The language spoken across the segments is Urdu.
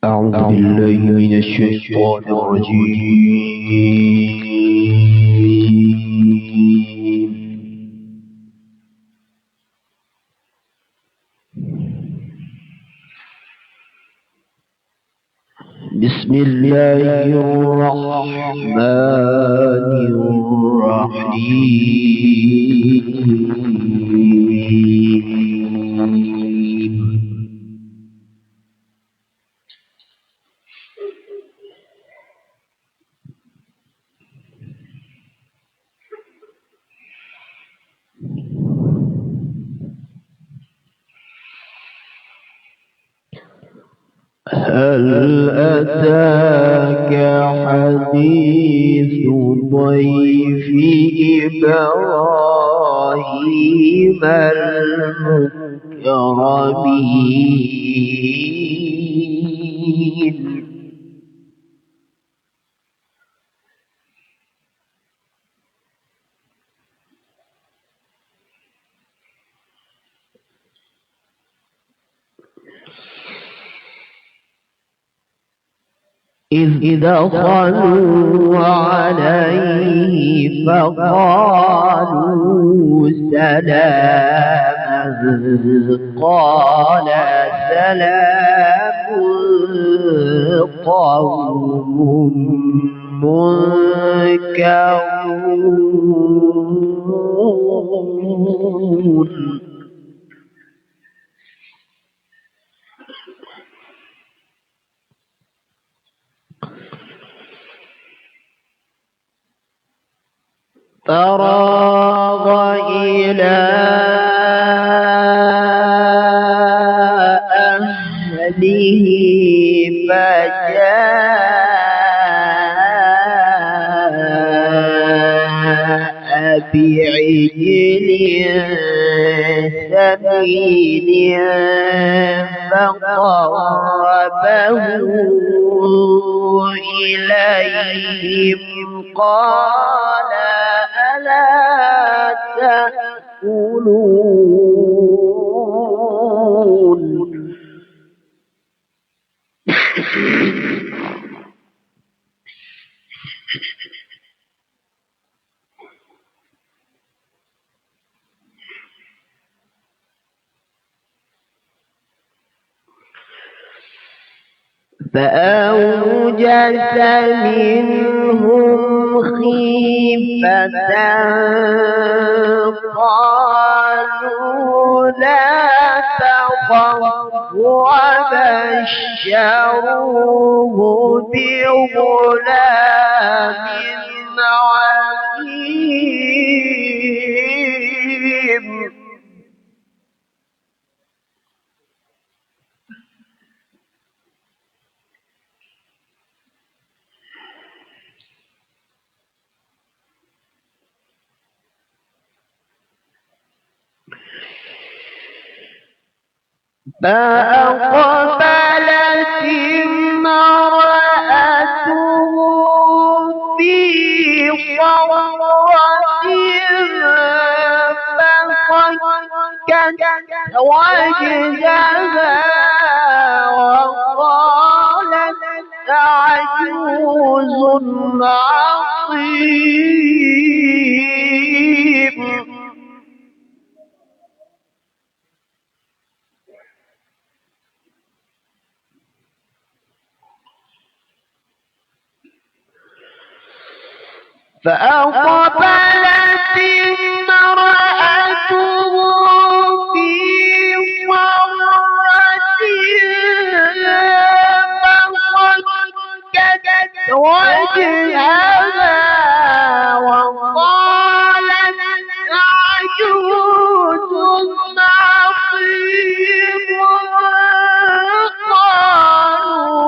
أعوذ بالله من الشيطان الرجيم. بسم الله الرحمن الرحيم. هل أتاك حديث ضيف إبراهيم المكرمين؟ إذ دخلوا عليه فقالوا سلاما قال سلام قوم منكرون. فراغ إلى أهله فجاء بعجل سمين فقربه إليهم قال ألا تأكلون؟ فأوجس منهم خيفة قالوا لا تخف وبشروه بغلام عليم. فأقبلت امرأته في صرة فصكت وجهها وقالت عجوز عقيم. فأقبلت امرأته في صرة فصكت وجهها وقالت عجوز عقيم. قالوا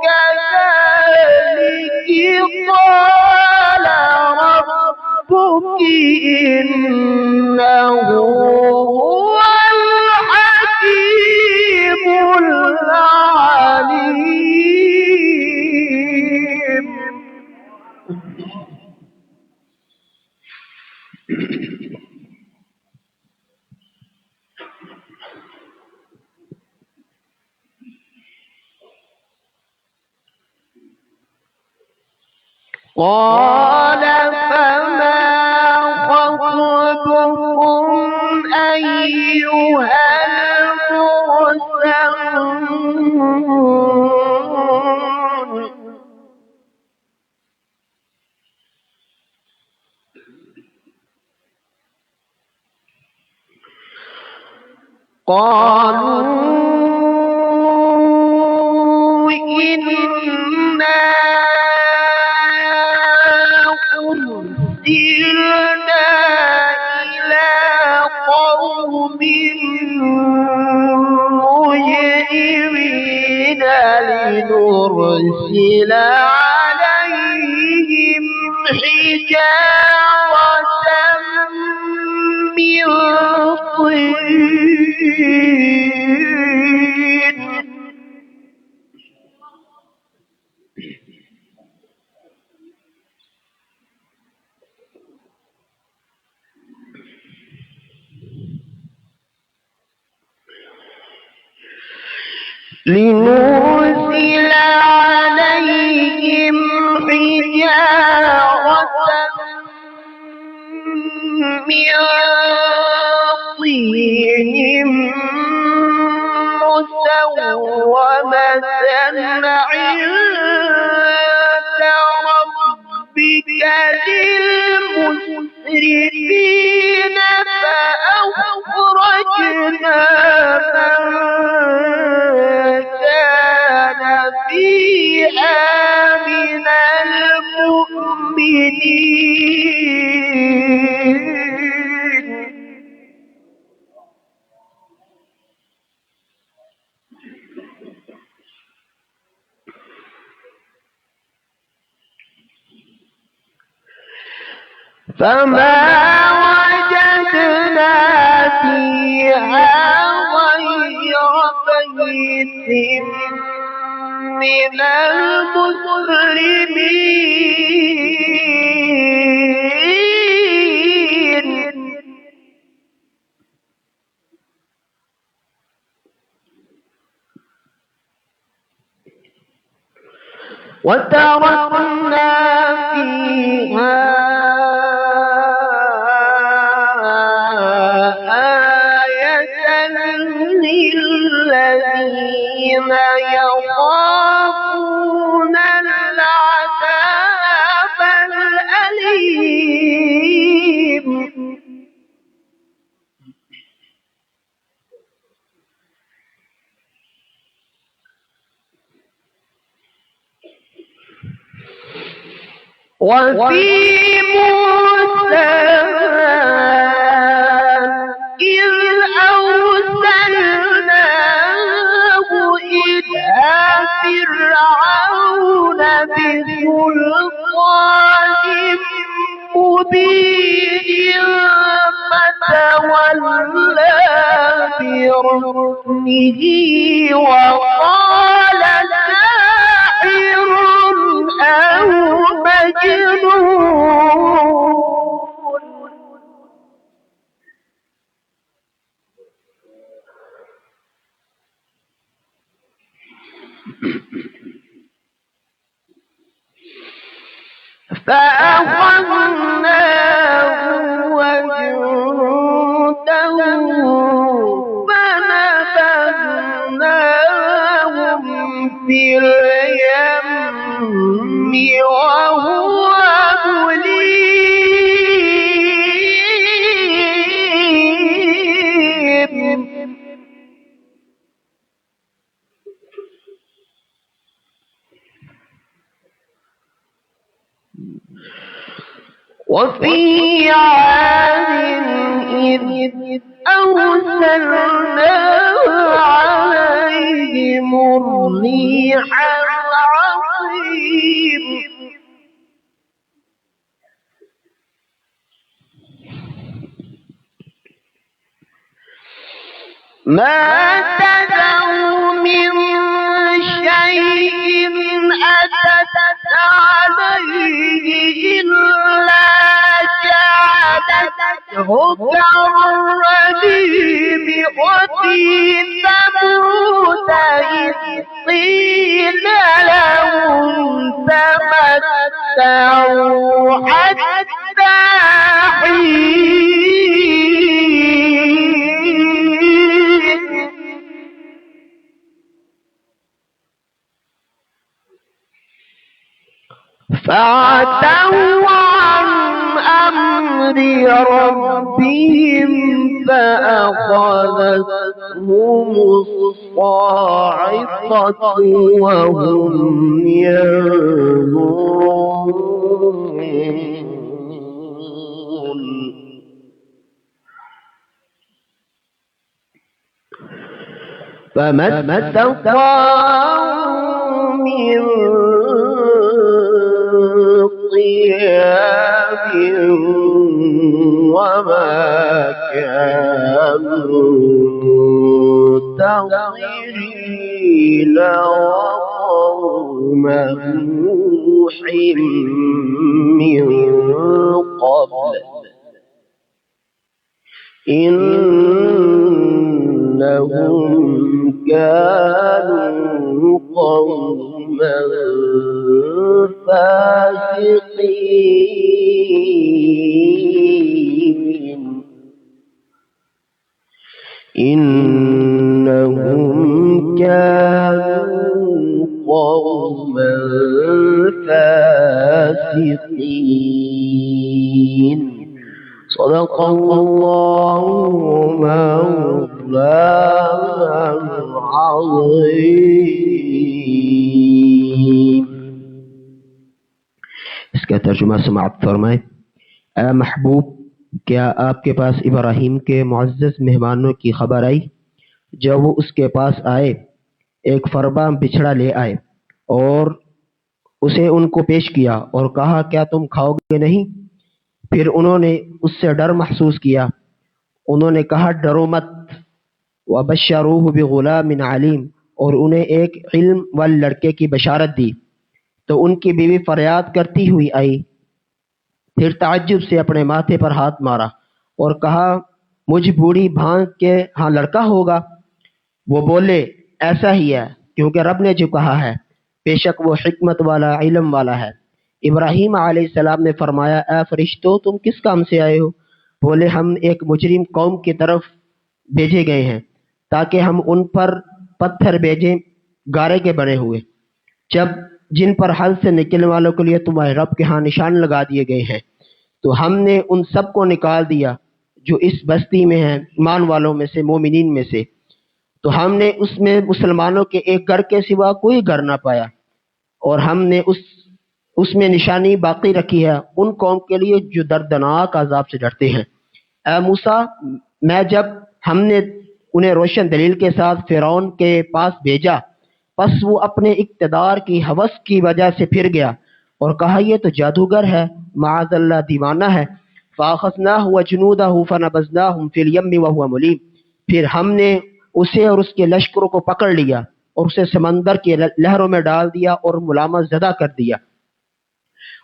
كذلك قال ربك إنه هو الحكيم العليم. قال فما خطبكم أيها المرسلون قالوا إنا أرسلنا إلى قوم مجرمين لنرسل عليهم حجارة من طين لنرسل عليهم حجارة من طين مسومة عند ربك للمسرفين فأخرجنا من كان فيها من المؤمنين فما وجدنا فيها غير بيت من المسلمين وتركنا فيها للذين يخافون العذاب الأليم وفي موسى إذ أرسلناه إلى فرعون بسلطان مبين فتولى بركنه وقال ساحر أو مجنون فأخذناه وجنوده فنبذناهم في اليم وهو مليم وفي عاد إذ أرسلنا عليهم الريح العقيم ما تذر من شيء أتت عليه إلا جعلته كالرميم وفي ثمود إذ قيل لهم تمتعوا فعتوا عن أمر ربهم فأخذتهم الصاعقة وهم ينظرون فما استطاعوا من قيام وما كانوا منتصرين وقوم نوح من قبل إنهم كانوا قوما فاسقين إنهم كانوا قوما فاسقين صدق الله مولانا العظيم. اس کا ترجمہ سماعت فرمائے. اے محبوب، کیا آپ کے پاس ابراہیم کے معزز مہمانوں کی خبر آئی؟ جب وہ اس کے پاس آئے ایک فربا بچھڑا لے آئے اور اسے ان کو پیش کیا اور کہا کیا تم کھاؤ گے نہیں؟ پھر انہوں نے اس سے ڈر محسوس کیا. انہوں نے کہا ڈرو مت. وَبَشَّرُوهُ بِغُلَامٍ عَلِيمٍ اور انہیں ایک علم والے لڑکے کی بشارت دی. تو ان کی بیوی فریاد کرتی ہوئی آئی. پھر تعجب سے اپنے ماتھے پر ہاتھ مارا اور کہا مجھ بوڑھی بھانگ کے ہاں لڑکا ہوگا؟ وہ بولے ایسا ہی ہے، کیونکہ رب نے جو کہا ہے بے شک وہ حکمت والا علم والا ہے. ابراہیم علیہ السلام نے فرمایا اے فرشتو تم کس کام سے آئے ہو؟ بولے ہم ایک مجرم قوم کی طرف بھیجے گئے ہیں تاکہ ہم ان پر پتھر بھیجیں گارے کے بنے ہوئے جن پر حل سے نکلنے والوں کے لیے تمہارے رب کے ہاں نشان لگا دیے گئے ہیں. تو ہم نے ان سب کو نکال دیا جو اس بستی میں ہیں ایمان والوں میں سے، مومنین میں سے. تو ہم نے اس میں مسلمانوں کے ایک گھر کے سوا کوئی گھر نہ پایا، اور ہم نے اس میں نشانی باقی رکھی ہے ان قوم کے لیے جو دردناک عذاب سے ڈرتے ہیں. اے موسیٰ، جب ہم نے انہیں روشن دلیل کے ساتھ فرعون کے پاس بھیجا، پس وہ اپنے اقتدار کی ہوس کی وجہ سے پھر گیا اور کہا یہ تو جادوگر ہے، معاذ اللہ دیوانہ ہے. فَأَخَذْنَاهُ وَجُنُودَهُ فَنَبَذْنَاهُمْ فِي الْيَمِّ وَهُوَ مُلِيمٌ پھر ہم نے اسے اور اس کے لشکروں کو پکڑ لیا اور اسے سمندر کی لہروں میں ڈال دیا اور ملامت زدہ کر دیا.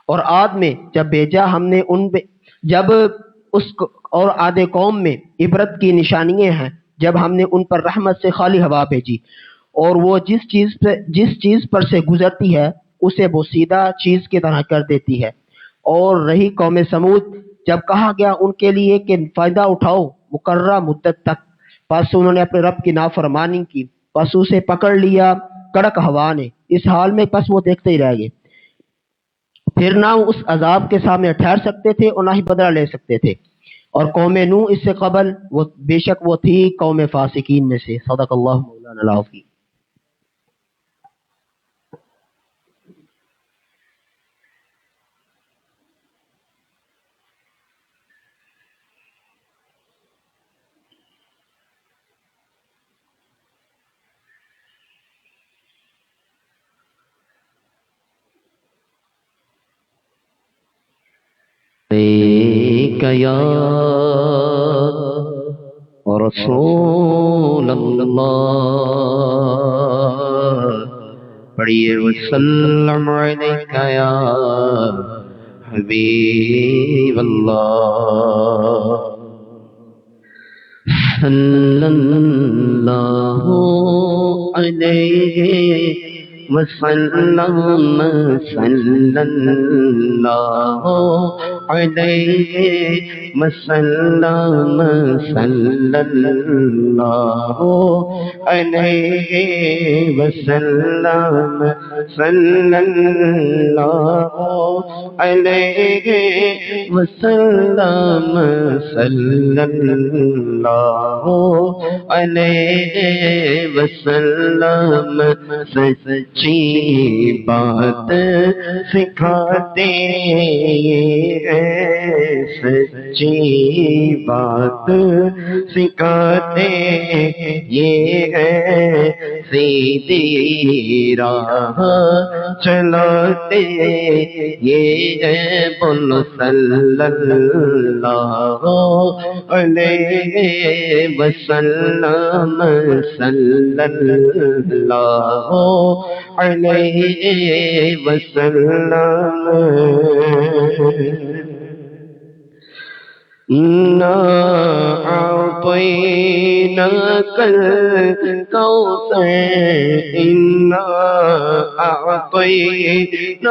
اور عاد میں جب بھیجا ہم نے اور آدھے قوم میں عبرت کی نشانیاں ہیں جب ہم نے ان پر رحمت سے خالی ہوا بھیجی، اور وہ جس چیز پر سے گزرتی ہے اسے بوسیدہ چیز کی طرح کر دیتی ہے. اور رہی قوم سمود، جب کہا گیا ان کے لیے کہ فائدہ اٹھاؤ مقررہ مدت تک، پس انہوں نے اپنے رب کی نافرمانی کی، پس اسے پکڑ لیا کڑک ہوا نے. اس حال میں پس وہ دیکھتے ہی رہ گئے، پھر نہ وہ اس عذاب کے سامنے ٹھہر سکتے تھے اور نہ ہی بدلہ لے سکتے تھے. اور قوم نوح اس سے قبل بے شک وہ تھی قوم فاسقین میں سے. صدق اللہ مولانا العظیم. یا رسول اللہ پڑھیے وسلم علیک یا حبیب اللہ صلی اللہ علیہ وسلم صلی اللہ علیہ وسلم صلی اللہ علیہ وسلم صلی اللہ علیہ وسلم صلی اللہ علیہ وسلم سچی بات سکھاتے ہیں سچی بات سکھاتے یہ ہے سیدھی راہ چلاتے یہ ہے بولو صلی اللہ علیہ وسلم صلی اللہ علیہ وسلم إنا أعطيناك الكوثر إنا أعطيناك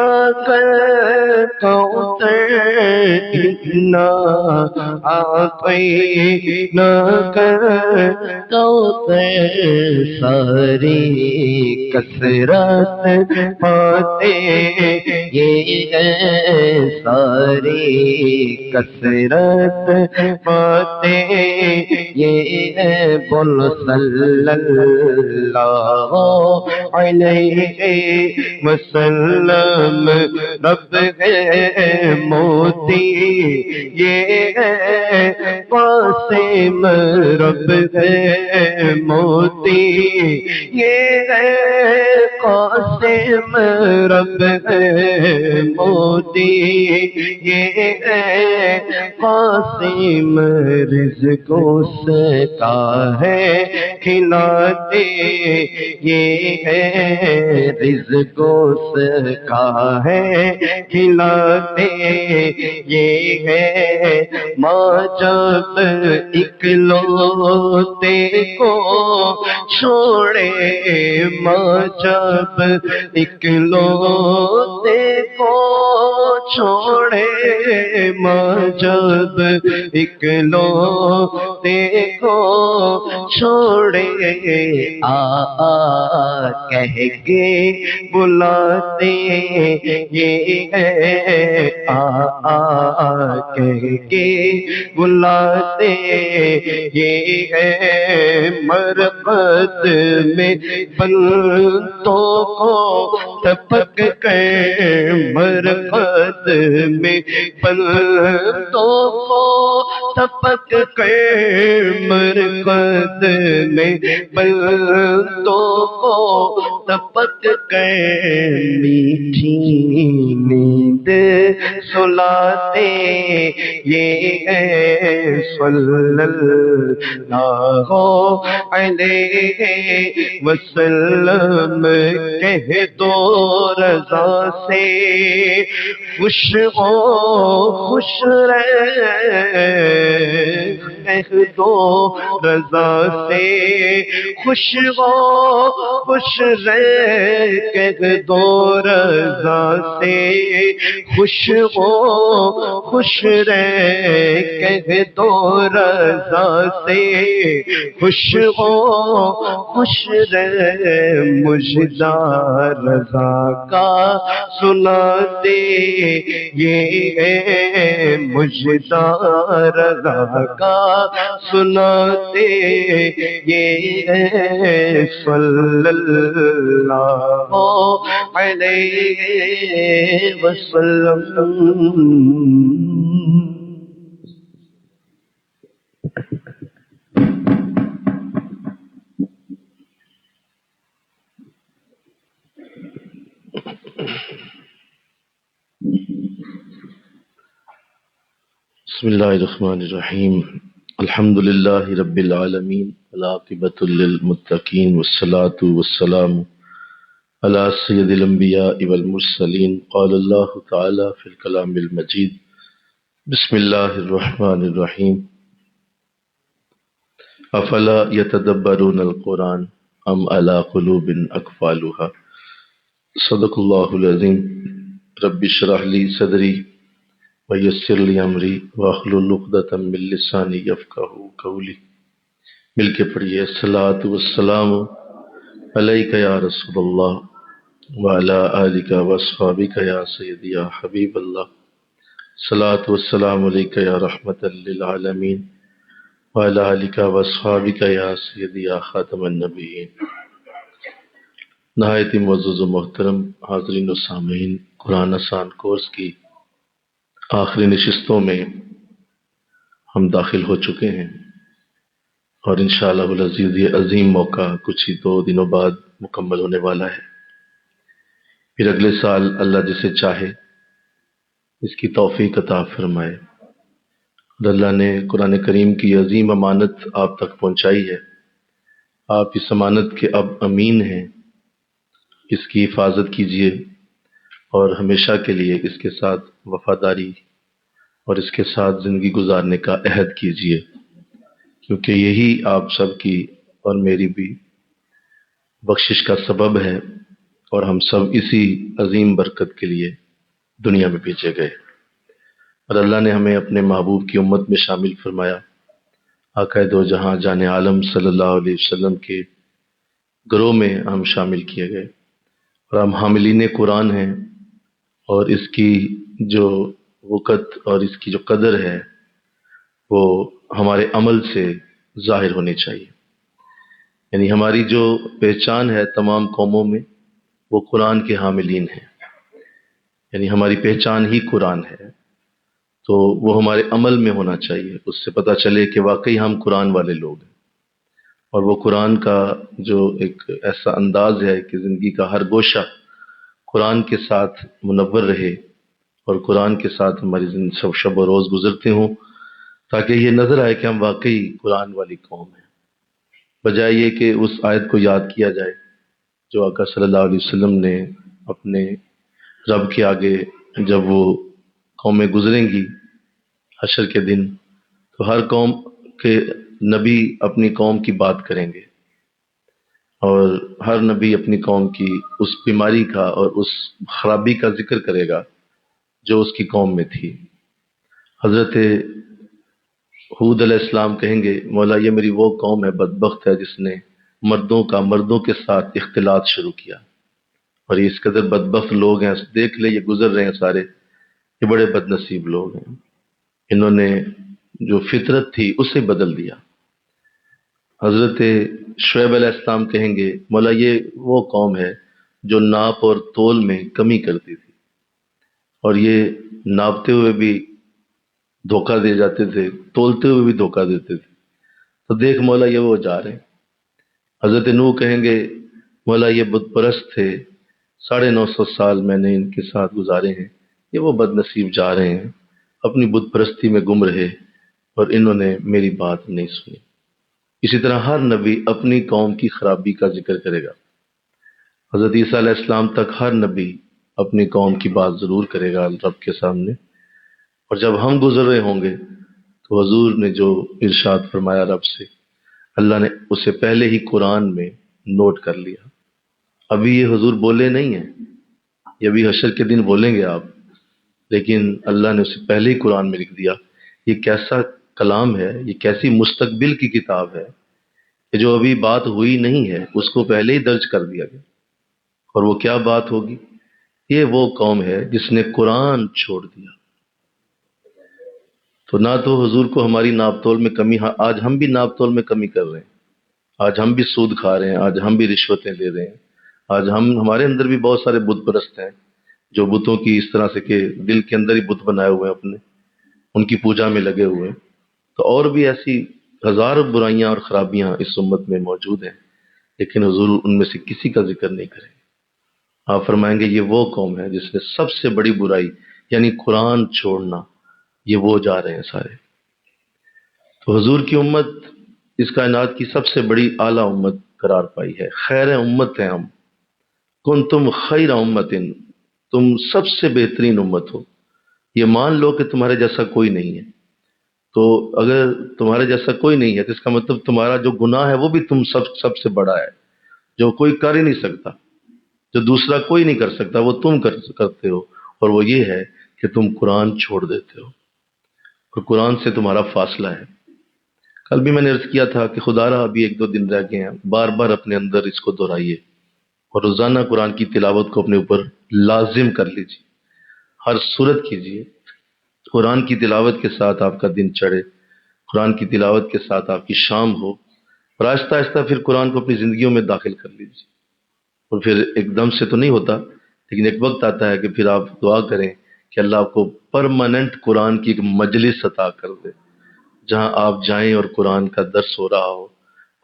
الكوثر إنا أعطيناك الكوثر ساری کثرت پاتے یہ ساری کثرت پاتے یہ بول صلی اللہ علیہ وسلم رب ہے موتی یہ قاسم رب ہے موتی یہ قاسم رب ہے موتی یہ قاسم رزقوں سے کا ہے کھلاتے یہ ہے رزقوں سے کا ہے کھلاتے یہ ہے ماں جب اکلوتے کو چھوڑے ماں جب اکلوتے کو چھوڑے ماں جب اکلوتے کو چھوڑے آ کہہ کے بلاتے یہ ہے آ کہہ کے بلاتے یہ ہے مرقد میں بندوں کو ٹپک کر مرقد میں بندوں کو ٹپک کر مرقد میں بندوں کو ٹپک کر میٹھی نیند سلاتے یہ ہے صلی اللہ علیہ وسلم کہہ دو رضا سے خوش ہو خوش رہ کہہ دو رضا سے خوش ہو خوش رہ کہہ دو رضا سے خوش ہو خوش رہ کہہ دو رضا سے خوش ہو خوش رہ مجدہ رضا کا سناتے یہ ہے مجدہ رضا کا سناتے یہ ہے صلی اللہ علیہ وسلم بسم اللہ الرحمن الرحیم الحمد للہ رب العالمین والعاقبۃ للمتقین والصلاة والسلام علی سید الانبیاء والمرسلین قال اللہ تعالی فی الکلام المجید بسم اللہ الرحمن الرحیم افلا یتدبرون القرآن ام علی قلوب اقفالها صدق اللہ العظیم رب اشرح لی صدری ویسر لی امری واحلل عقدۃ من لسانی یفقہوا قولی۔ مل کے پڑھیے الصلاۃ والسلام علیک یا رسول اللہ وعلی آلک واصحابک یا سیدی یا حبیب اللہ، الصلاۃ والسلام علیک یا رحمۃ للعالمین وعلی آلک واصحابک یا سیدی یا خاتم النبیین۔ نہایت ہی معزز و محترم حاضرین و سامعین، قرآن آسان کورس کی آخری نشستوں میں ہم داخل ہو چکے ہیں، اور انشاءاللہ العزیز یہ عظیم موقع کچھ ہی 2 دنوں بعد مکمل ہونے والا ہے۔ پھر اگلے سال اللہ جسے چاہے اس کی توفیق عطا فرمائے، اور اللہ نے قرآن کریم کی عظیم امانت آپ تک پہنچائی ہے، آپ اس امانت کے اب امین ہیں، اس کی حفاظت کیجیے اور ہمیشہ کے لیے اس کے ساتھ وفاداری اور اس کے ساتھ زندگی گزارنے کا عہد کیجیے، کیونکہ یہی آپ سب کی اور میری بھی بخشش کا سبب ہے، اور ہم سب اسی عظیم برکت کے لیے دنیا میں بھیجے گئے۔ اور اللہ نے ہمیں اپنے محبوب کی امت میں شامل فرمایا، آقا دو جہاں جان عالم صلی اللہ علیہ وسلم کے گروہ میں ہم شامل کیے گئے، اور ہم حاملین قرآن ہیں، اور اس کی جو وقت اور اس کی جو قدر ہے وہ ہمارے عمل سے ظاہر ہونی چاہیے۔ یعنی ہماری جو پہچان ہے تمام قوموں میں وہ قرآن کے حاملین ہیں، یعنی ہماری پہچان ہی قرآن ہے، تو وہ ہمارے عمل میں ہونا چاہیے، اس سے پتہ چلے کہ واقعی ہم قرآن والے لوگ ہیں، اور وہ قرآن کا جو ایک ایسا انداز ہے کہ زندگی کا ہر گوشہ قرآن کے ساتھ منور رہے، اور قرآن کے ساتھ ہماری زندگی سب شب و روز گزرتے ہوں، تاکہ یہ نظر آئے کہ ہم واقعی قرآن والی قوم ہیں، بجائے یہ کہ اس آیت کو یاد کیا جائے جو آقا صلی اللہ علیہ وسلم نے اپنے رب کے آگے جب وہ قومیں گزریں گی حشر کے دن، تو ہر قوم کے نبی اپنی قوم کی بات کریں گے، اور ہر نبی اپنی قوم کی اس بیماری کا اور اس خرابی کا ذکر کرے گا جو اس کی قوم میں تھی۔ حضرت ہود علیہ السلام کہیں گے مولا یہ میری وہ قوم ہے بدبخت ہے جس نے مردوں کے ساتھ اختلاط شروع کیا، اور یہ اس قدر بدبخت لوگ ہیں، دیکھ لے یہ گزر رہے ہیں سارے، یہ بڑے بد نصیب لوگ ہیں، انہوں نے جو فطرت تھی اسے بدل دیا۔ حضرت شعیب علیہ السلام کہیں گے مولا یہ وہ قوم ہے جو ناپ اور تول میں کمی کرتی تھی، اور یہ ناپتے ہوئے بھی دھوکہ دے جاتے تھے، تولتے ہوئے بھی دھوکہ دیتے تھے، تو دیکھ مولا یہ وہ جا رہے ہیں۔ حضرت نوح کہیں گے مولا یہ بت پرست تھے، 950 سال میں نے ان کے ساتھ گزارے ہیں، یہ وہ بد نصیب جا رہے ہیں، اپنی بت پرستی میں گم رہے، اور انہوں نے میری بات نہیں سنی۔ اسی طرح ہر نبی اپنی قوم کی خرابی کا ذکر کرے گا۔ حضرت عیسیٰ علیہ السلام تک ہر نبی اپنی قوم کی بات ضرور کرے گا رب کے سامنے، اور جب ہم گزر رہے ہوں گے تو حضور نے جو ارشاد فرمایا رب سے، اللہ نے اسے پہلے ہی قرآن میں نوٹ کر لیا۔ ابھی یہ حضور بولے نہیں ہیں، یہ ابھی حشر کے دن بولیں گے آپ، لیکن اللہ نے اسے پہلے ہی قرآن میں لکھ دیا۔ یہ کیسا کلام ہے، یہ کیسی مستقبل کی کتاب ہے کہ جو ابھی بات ہوئی نہیں ہے اس کو پہلے ہی درج کر دیا گیا۔ اور وہ کیا بات ہوگی؟ یہ وہ قوم ہے جس نے قرآن چھوڑ دیا۔ تو نہ تو حضور کو ہماری ناپ تول میں کمی، آج ہم بھی ناپ تول میں کمی کر رہے ہیں، آج ہم بھی سود کھا رہے ہیں، آج ہم بھی رشوتیں لے رہے ہیں، آج ہمارے اندر بھی بہت سارے بت پرست ہیں جو بتوں کی اس طرح سے کہ دل کے اندر ہی بت بنائے ہوئے ہیں اپنے، ان کی پوجا میں لگے ہوئے ہیں۔ تو اور بھی ایسی ہزاروں برائیاں اور خرابیاں اس امت میں موجود ہیں، لیکن حضور ان میں سے کسی کا ذکر نہیں کریں گے۔ آپ فرمائیں گے یہ وہ قوم ہے جس نے سب سے بڑی برائی یعنی قرآن چھوڑنا، یہ وہ جا رہے ہیں سارے۔ تو حضور کی امت اس کائنات کی سب سے بڑی اعلیٰ امت قرار پائی ہے، خیر امت ہیں ہم، کنتم خیر امت، تم سب سے بہترین امت ہو۔ یہ مان لو کہ تمہارے جیسا کوئی نہیں ہے، تو اگر تمہارے جیسا کوئی نہیں ہے تو اس کا مطلب تمہارا جو گناہ ہے وہ بھی تم سب سے بڑا ہے، جو کوئی کر ہی نہیں سکتا۔ جو دوسرا کوئی نہیں کر سکتا وہ تم کرتے ہو، اور وہ یہ ہے کہ تم قرآن چھوڑ دیتے ہو اور قرآن سے تمہارا فاصلہ ہے۔ کل بھی میں نے عرض کیا تھا کہ خدا را ابھی 1-2 دن رہ گئے ہیں، بار بار اپنے اندر اس کو دہرائیے اور روزانہ قرآن کی تلاوت کو اپنے اوپر لازم کر لیجیے، ہر صورت کیجیے۔ قرآن کی تلاوت کے ساتھ آپ کا دن چڑھے، قرآن کی تلاوت کے ساتھ آپ کی شام ہو، اور آہستہ آہستہ پھر قرآن کو اپنی زندگیوں میں داخل کر لیجیے۔ اور پھر ایک دم سے تو نہیں ہوتا، لیکن ایک وقت آتا ہے کہ پھر آپ دعا کریں کہ اللہ آپ کو پرماننٹ قرآن کی ایک مجلس عطا کر دے، جہاں آپ جائیں اور قرآن کا درس ہو رہا ہو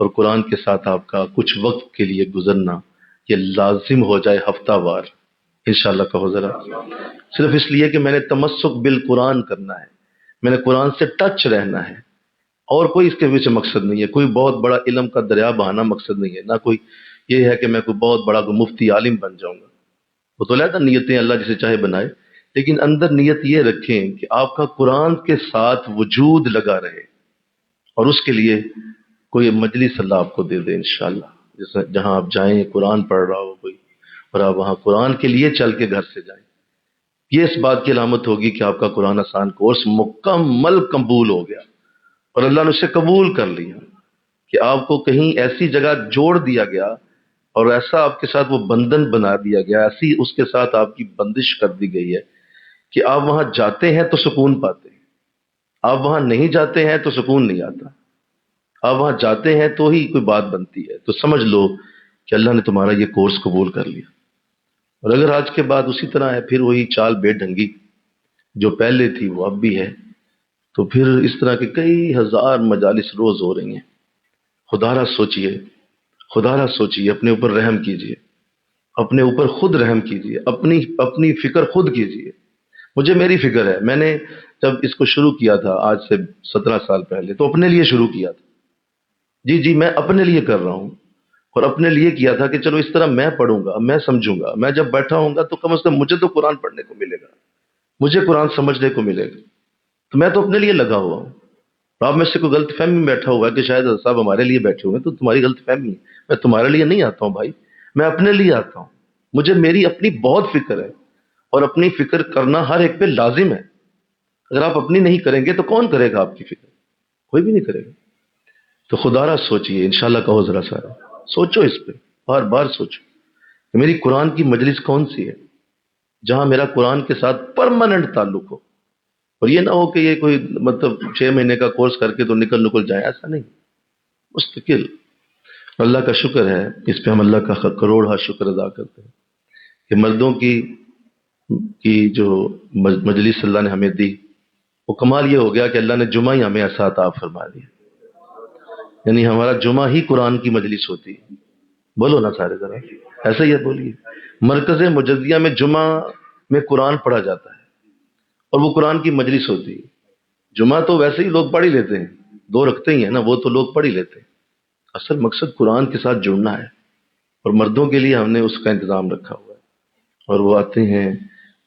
اور قرآن کے ساتھ آپ کا کچھ وقت کے لیے گزرنا یہ لازم ہو جائے ہفتہ وار، انشاءاللہ کہو ذرا۔ صرف اس لیے کہ میں نے تمسک بالقرآن کرنا ہے، میں نے قرآن سے ٹچ رہنا ہے، اور کوئی اس کے پیچھے مقصد نہیں ہے، کوئی بہت بڑا علم کا دریا بہانا مقصد نہیں ہے، نہ کوئی یہ ہے کہ میں کوئی بہت بڑا کوئی مفتی عالم بن جاؤں گا۔ وہ تو لیتا نیتیں اللہ جسے چاہے بنائے، لیکن اندر نیت یہ رکھیں کہ آپ کا قرآن کے ساتھ وجود لگا رہے، اور اس کے لیے کوئی مجلس اللہ آپ کو دے دے انشاءاللہ، جہاں آپ جائیں قرآن پڑھ رہا ہو کوئی، اور آپ وہاں قرآن کے لیے چل کے گھر سے جائیں۔ یہ اس بات کی علامت ہوگی کہ آپ کا قرآن آسان کورس مکمل قبول ہو گیا اور اللہ نے اسے قبول کر لیا، کہ آپ کو کہیں ایسی جگہ جوڑ دیا گیا اور ایسا آپ کے ساتھ وہ بندھن بنا دیا گیا، ایسی اس کے ساتھ آپ کی بندش کر دی گئی ہے کہ آپ وہاں جاتے ہیں تو سکون پاتے ہیں، آپ وہاں نہیں جاتے ہیں تو سکون نہیں آتا، آپ وہاں جاتے ہیں تو ہی کوئی بات بنتی ہے۔ تو سمجھ لو کہ اللہ نے تمہارا یہ کورس قبول کر لیا، اور اگر آج کے بعد اسی طرح ہے، پھر وہی چال بے ڈھنگی جو پہلے تھی وہ اب بھی ہے، تو پھر اس طرح کے کئی ہزار مجالس روز ہو رہی ہیں۔ خدا را سوچئے، خدا را سوچئے، اپنے اوپر رحم کیجئے، اپنے اوپر خود رحم کیجئے، اپنی فکر خود کیجئے۔ مجھے میری فکر ہے، میں نے جب اس کو شروع کیا تھا آج سے 17 سال پہلے تو اپنے لیے شروع کیا تھا، جی میں اپنے لیے کر رہا ہوں، اور اپنے لیے کیا تھا کہ چلو اس طرح میں پڑھوں گا، میں سمجھوں گا، میں جب بیٹھا ہوں گا تو کم از کم مجھے تو قرآن پڑھنے کو ملے گا، مجھے قرآن سمجھنے کو ملے گا، تو میں تو اپنے لیے لگا ہوا ہوں۔ آپ میں سے کوئی غلط فہمی میں بیٹھا ہوا ہے کہ شاید صاحب ہمارے لیے بیٹھے ہوئے ہیں، تو تمہاری غلط فہمی ہے، میں تمہارے لیے نہیں آتا ہوں بھائی، میں اپنے لیے آتا ہوں، مجھے میری اپنی بہت فکر ہے، اور اپنی فکر کرنا ہر ایک پہ لازم ہے۔ اگر آپ اپنی نہیں کریں گے تو کون کرے گا آپ کی فکر؟ کوئی بھی نہیں کرے گا۔ تو خدا را سوچئے، انشاءاللہ کہو ذرا سارا، سوچو اس پہ، بار بار سوچو کہ میری قرآن کی مجلس کون سی ہے جہاں میرا قرآن کے ساتھ پرماننٹ تعلق ہو، اور یہ نہ ہو کہ یہ کوئی مطلب 6 مہینے کا کورس کر کے تو نکل جائے، ایسا نہیں، مستقل۔ اللہ کا شکر ہے، اس پہ ہم اللہ کا کروڑا شکر ادا کرتے ہیں کہ مردوں کی جو مجلس اللہ نے ہمیں دی، وہ کمال یہ ہو گیا کہ اللہ نے جمعہ ہی ہمیں ایسا عطا فرما دیا، یعنی ہمارا جمعہ ہی قرآن کی مجلس ہوتی ہے۔ بولو نا سارے ذرا ایسا ہی ہے، بولیے۔ مرکز مجزیہ میں جمعہ میں قرآن پڑھا جاتا ہے اور وہ قرآن کی مجلس ہوتی ہے۔ جمعہ تو ویسے ہی لوگ پڑھ ہی لیتے ہیں، 2 رکھتے ہی ہیں نا، وہ تو لوگ پڑھ ہی لیتے ہیں، اصل مقصد قرآن کے ساتھ جڑنا ہے، اور مردوں کے لیے ہم نے اس کا انتظام رکھا ہوا ہے، اور وہ آتے ہیں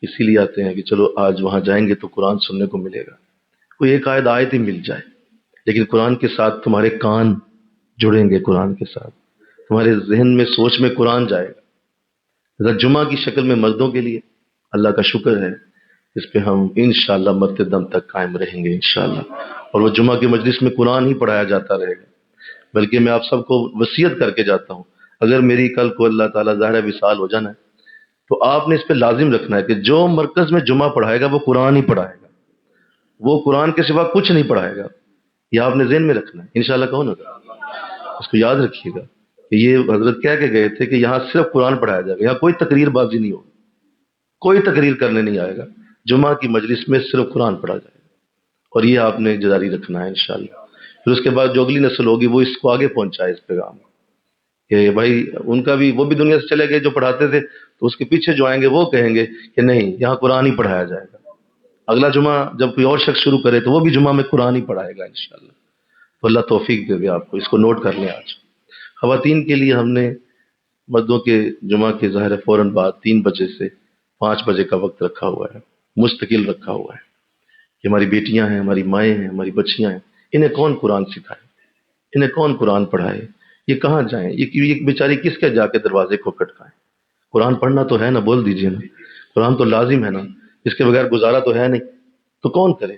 اسی لیے آتے ہیں کہ چلو آج وہاں جائیں گے تو قرآن سننے کو ملے گا، کوئی ایک آیت ہی مل جائے، لیکن قرآن کے ساتھ تمہارے کان جڑیں گے، قرآن کے ساتھ تمہارے ذہن میں سوچ میں قرآن جائے گا۔ جمعہ کی شکل میں مردوں کے لیے اللہ کا شکر ہے، اس پہ ہم انشاءاللہ مرتے دم تک قائم رہیں گے انشاءاللہ، اور وہ جمعہ کی مجلس میں قرآن ہی پڑھایا جاتا رہے گا۔ بلکہ میں آپ سب کو وصیت کر کے جاتا ہوں، اگر میری کل کو اللہ تعالیٰ ظاہر وصال ہو جانا ہے تو آپ نے اس پہ لازم رکھنا ہے کہ جو مرکز میں جمعہ پڑھائے گا وہ قرآن ہی پڑھائے گا، وہ قرآن کے سوا کچھ نہیں پڑھائے گا۔ یہ آپ نے ذہن میں رکھنا ہے، انشاءاللہ کہو نا، اس کو یاد رکھیے گا کہ یہ حضرت کہہ کے گئے تھے کہ یہاں صرف قرآن پڑھایا جائے گا، یہاں کوئی تقریر بازی نہیں ہوگی، کوئی تقریر کرنے نہیں آئے گا، جمعہ کی مجلس میں صرف قرآن پڑھا جائے گا، اور یہ آپ نے جاری رکھنا ہے انشاءاللہ۔ پھر اس کے بعد جو اگلی نسل ہوگی وہ اس کو آگے پہنچائے، اس پیغام کہ بھائی ان کا بھی، وہ بھی دنیا سے چلے گئے جو پڑھاتے تھے، تو اس کے پیچھے جو آئیں گے وہ کہیں گے کہ نہیں یہاں قرآن ہی پڑھایا جائے گا، اگلا جمعہ جب کوئی اور شخص شروع کرے تو وہ بھی جمعہ میں قرآن ہی پڑھائے گا انشاءاللہ۔ تو اللہ توفیق دے دے آپ کو، اس کو نوٹ کر لیں۔ آج خواتین کے لیے ہم نے مردوں کے جمعہ کے ظاہر فوراً بعد 3 بجے سے 5 بجے کا وقت رکھا ہوا ہے، مستقل رکھا ہوا ہے کہ ہماری بیٹیاں ہیں، ہماری مائیں ہیں، ہماری بچیاں ہیں، انہیں کون قرآن سکھائے، انہیں کون قرآن پڑھائے، یہ کہاں جائیں، یہ بیچاری کس کے جا کے دروازے کو کھٹکائیں۔ قرآن پڑھنا تو ہے نا، بول دیجئے نا، قرآن تو لازم ہے نا، اس کے بغیر گزارا تو ہے نہیں، تو کون کرے؟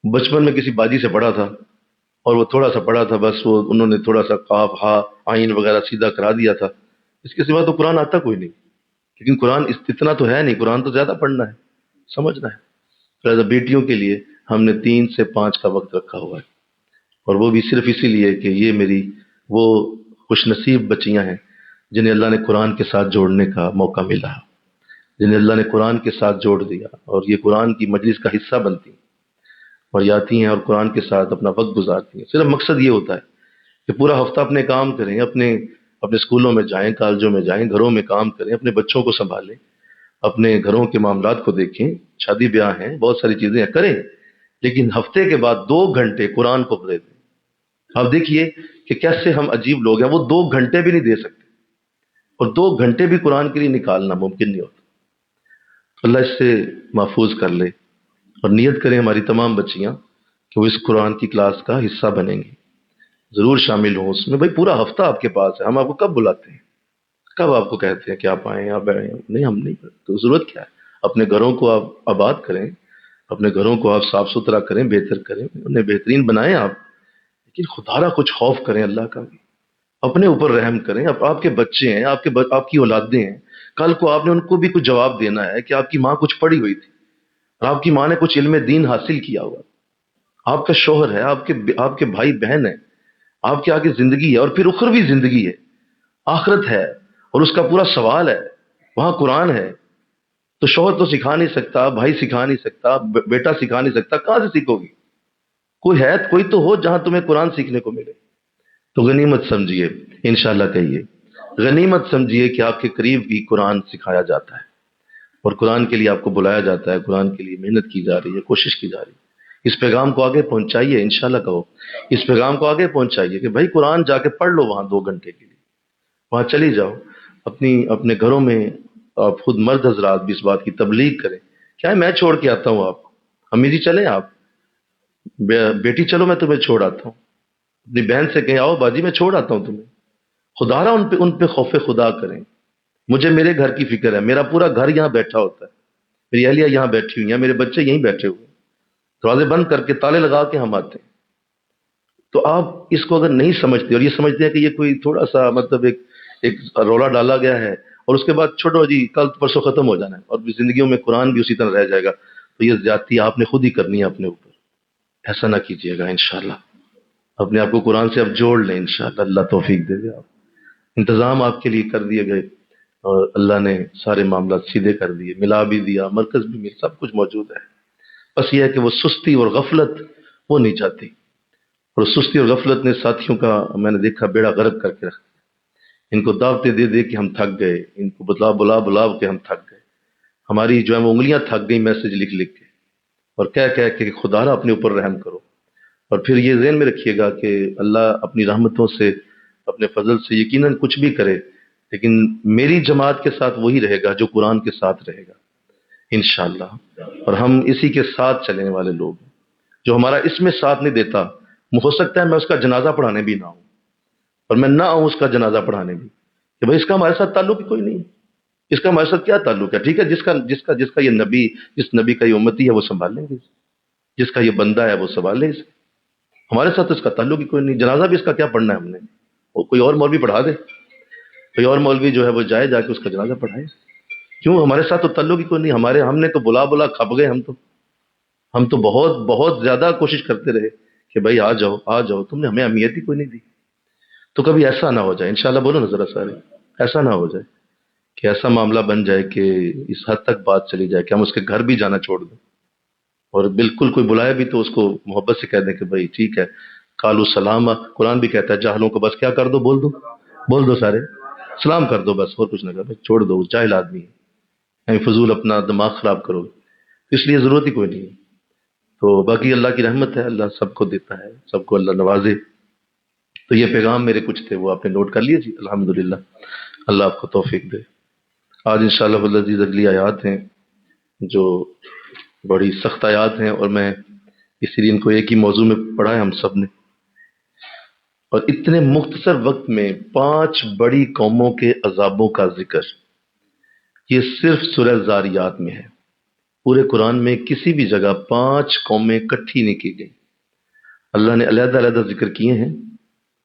بچپن میں کسی باجی سے پڑھا تھا اور وہ تھوڑا سا پڑھا تھا، بس وہ انہوں نے تھوڑا سا قاف ہا عین وغیرہ سیدھا کرا دیا تھا، اس کے سوا تو قرآن آتا کوئی نہیں۔ لیکن قرآن اتنا تو ہے نہیں، قرآن تو زیادہ پڑھنا ہے، سمجھنا ہے۔ لہٰذا بیٹیوں کے لیے ہم نے 3 سے 5 کا وقت رکھا ہوا ہے، اور وہ بھی صرف اسی لیے کہ یہ میری وہ خوش نصیب بچیاں ہیں جنہیں اللہ نے قرآن کے ساتھ جوڑنے کا موقع ملا، جنہیں اللہ نے قرآن کے ساتھ جوڑ دیا، اور یہ قرآن کی مجلس کا حصہ بنتی ہیں اور یہ آتی ہیں اور قرآن کے ساتھ اپنا وقت گزارتی ہیں۔ صرف مقصد یہ ہوتا ہے کہ پورا ہفتہ اپنے کام کریں، اپنے اسکولوں میں جائیں، کالجوں میں جائیں، گھروں میں کام کریں، اپنے بچوں کو سنبھالیں، اپنے گھروں کے معاملات کو دیکھیں، شادی بیاہ ہیں، بہت ساری چیزیں ہیں، کریں، لیکن ہفتے کے بعد 2 گھنٹے قرآن کو دے دیں۔ آپ دیکھیے کہ کیسے ہم عجیب لوگ ہیں، وہ 2 گھنٹے بھی نہیں دے سکتے، اور 2 گھنٹے بھی قرآن کے لیے نکالنا ممکن نہیں ہوتا۔ اللہ اس سے محفوظ کر لے، اور نیت کریں ہماری تمام بچیاں کہ وہ اس قرآن کی کلاس کا حصہ بنیں گی، ضرور شامل ہوں اس میں۔ بھائی پورا ہفتہ آپ کے پاس ہے، ہم آپ کو کب بلاتے ہیں، کب آپ کو کہتے ہیں کہ آپ آئیں، آپ آئیں؟ نہیں، ہم نہیں، تو ضرورت کیا ہے؟ اپنے گھروں کو آپ آباد کریں، اپنے گھروں کو آپ صاف ستھرا کریں، بہتر کریں، انہیں بہترین بنائیں آپ، لیکن خدا را کچھ خوف کریں اللہ کا، اپنے اوپر رحم کریں۔ اب آپ کے بچے ہیں، آپ کی اولادیں ہیں، کل کو آپ نے ان کو بھی کچھ جواب دینا ہے کہ آپ کی ماں کچھ پڑھی ہوئی تھی اور آپ کی ماں نے کچھ علم دین حاصل کیا ہوا، آپ کا شوہر ہے، آپ کے بھائی بہن ہیں، آپ کے آگے زندگی ہے، اور پھر اخروی زندگی ہے، آخرت ہے، اور اس کا پورا سوال ہے، وہاں قرآن ہے۔ تو شوہر تو سکھا نہیں سکتا، بھائی سکھا نہیں سکتا، بیٹا سکھا نہیں سکتا، کہاں سے سیکھو گی؟ کوئی تو ہو جہاں تمہیں قرآن سیکھنے کو ملے۔ تو غنیمت سمجھیے، انشاءاللہ کہیے غنیمت سمجھیے کہ آپ کے قریب بھی قرآن سکھایا جاتا ہے، اور قرآن کے لیے آپ کو بلایا جاتا ہے، قرآن کے لیے محنت کی جا رہی ہے، کوشش کی جا رہی ہے۔ اس پیغام کو آگے پہنچائیے، انشاءاللہ کہو، اس پیغام کو آگے پہنچائیے کہ بھائی قرآن جا کے پڑھ لو وہاں 2 گھنٹے کے لیے، وہاں چلی جاؤ، اپنے گھروں میں آپ خود مرد حضرات بھی اس بات کی تبلیغ کریں۔ کیا ہے، میں چھوڑ کے آتا ہوں آپ کو، امی جی چلیں، آپ بیٹی چلو میں تمہیں چھوڑ آتا ہوں، اپنی بہن سے کہیں آؤ باجی میں چھوڑ آتا ہوں تمہیں۔ خدا را ان پہ خوف خدا کریں۔ مجھے میرے گھر کی فکر ہے، میرا پورا گھر یہاں بیٹھا ہوتا ہے، میری اہلیہ یہاں بیٹھی ہوئی ہیں، میرے بچے یہیں بیٹھے ہوئے ہیں، دروازے بند کر کے تالے لگا کے ہم آتے ہیں۔ تو آپ اس کو اگر نہیں سمجھتے اور یہ سمجھتے ہیں کہ یہ کوئی تھوڑا سا مطلب ایک رولا ڈالا گیا ہے اور اس کے بعد چھوڑو جی کل پرسوں ختم ہو جانا ہے اور زندگیوں میں قرآن بھی اسی طرح رہ جائے گا، تو یہ زیادتی آپ نے خود ہی کرنی ہے اپنے اوپر۔ ایسا نہ کیجیے گا، انشاءاللہ اپنے آپ کو قرآن سے اب جوڑ لیں، انشاءاللہ اللہ توفیق دے دے۔ آپ انتظام آپ کے لیے کر دیے گئے، اور اللہ نے سارے معاملات سیدھے کر دیے، ملا بھی دیا، مرکز بھی مل، سب کچھ موجود ہے۔ بس یہ ہے کہ وہ سستی اور غفلت وہ نہیں چاہتی، اور سستی اور غفلت نے ساتھیوں کا میں نے دیکھا بیڑا غرق کر کے رکھ دیا۔ ان کو دعوتیں دے دے کے ہم تھک گئے، ان کو بلا کے ہم تھک گئے، ہماری جو ہے وہ انگلیاں تھک گئی میسج لکھ لکھ کے اور کہہ کے خدا را اپنے اوپر رحم کرو۔ اور پھر یہ ذہن میں رکھیے گا کہ اللہ اپنی رحمتوں سے، اپنے فضل سے یقیناً کچھ بھی کرے، لیکن میری جماعت کے ساتھ وہی رہے گا جو قرآن کے ساتھ رہے گا انشاءاللہ، اور ہم اسی کے ساتھ چلنے والے لوگ ہیں۔ جو ہمارا اس میں ساتھ نہیں دیتا، ہو سکتا ہے میں اس کا جنازہ پڑھانے بھی نہ ہوں، اور میں نہ آؤں اس کا جنازہ پڑھانے بھی، کہ بھائی اس کا ہمارے ساتھ تعلق ہی کوئی نہیں ہے، اس کا ہمارے ساتھ کیا تعلق ہے؟ ٹھیک ہے، جس کا یہ نبی، جس نبی کا یہ امتی ہے وہ سنبھال لیں گے، جس کا یہ بندہ ہے وہ سنبھال لے اسے، ہمارے ساتھ اس کا تعلق ہی کوئی نہیں۔ جنازہ بھی اس کا کیا پڑھنا ہے ہم نے؟ وہ کوئی اور مولوی پڑھا دے، کوئی اور مولوی جو ہے وہ جا کے اس کا جنازہ پڑھائے، کیوں؟ ہمارے ساتھ تو تعلق ہی کوئی نہیں۔ ہم نے تو بلا کھپ گئے، ہم تو بہت بہت زیادہ کوشش کرتے رہے کہ بھائی آ جاؤ، تم نے ہمیں اہمیت ہی کوئی نہیں دی۔ تو کبھی ایسا نہ ہو جائے، انشاءاللہ بولو نا ذرا سارے، ایسا نہ ہو جائے کہ ایسا معاملہ بن جائے کہ اس حد تک بات چلی جائے کہ ہم اس کے گھر بھی جانا چھوڑ دیں، اور بالکل کوئی بلائے بھی تو اس کو محبت سے کہہ دیں کہ بھائی ٹھیک ہے، قالوا سلاما، قرآن بھی کہتا ہے جاہلوں کو بس کیا کر دو، بول دو سارے سلام کر دو، بس اور کچھ نہ کر، چھوڑ دو، جاہل آدمی ہے، فضول اپنا دماغ خراب کرو، اس لیے ضرورت ہی کوئی نہیں ہے۔ تو باقی اللہ کی رحمت ہے، اللہ سب کو دیتا ہے، سب کو اللہ نوازے۔ تو یہ پیغام میرے کچھ تھے، وہ آپ نے نوٹ کر لیے جی، الحمدللہ، اللہ آپ کو توفیق دے۔ آج انشاءاللہ العزیز اگلی آیات ہیں جو بڑی سخت آیات ہیں، اور میں اسی لیے ان کو ایک ہی موضوع میں پڑھا ہے ہم سب نے، اور اتنے مختصر وقت میں 5 بڑی قوموں کے عذابوں کا ذکر، یہ صرف سورہ زاریات میں ہے. پورے قرآن میں کسی بھی جگہ 5 قومیں اکٹھی نہیں کی گئی. اللہ نے علیحدہ علیحدہ ذکر کیے ہیں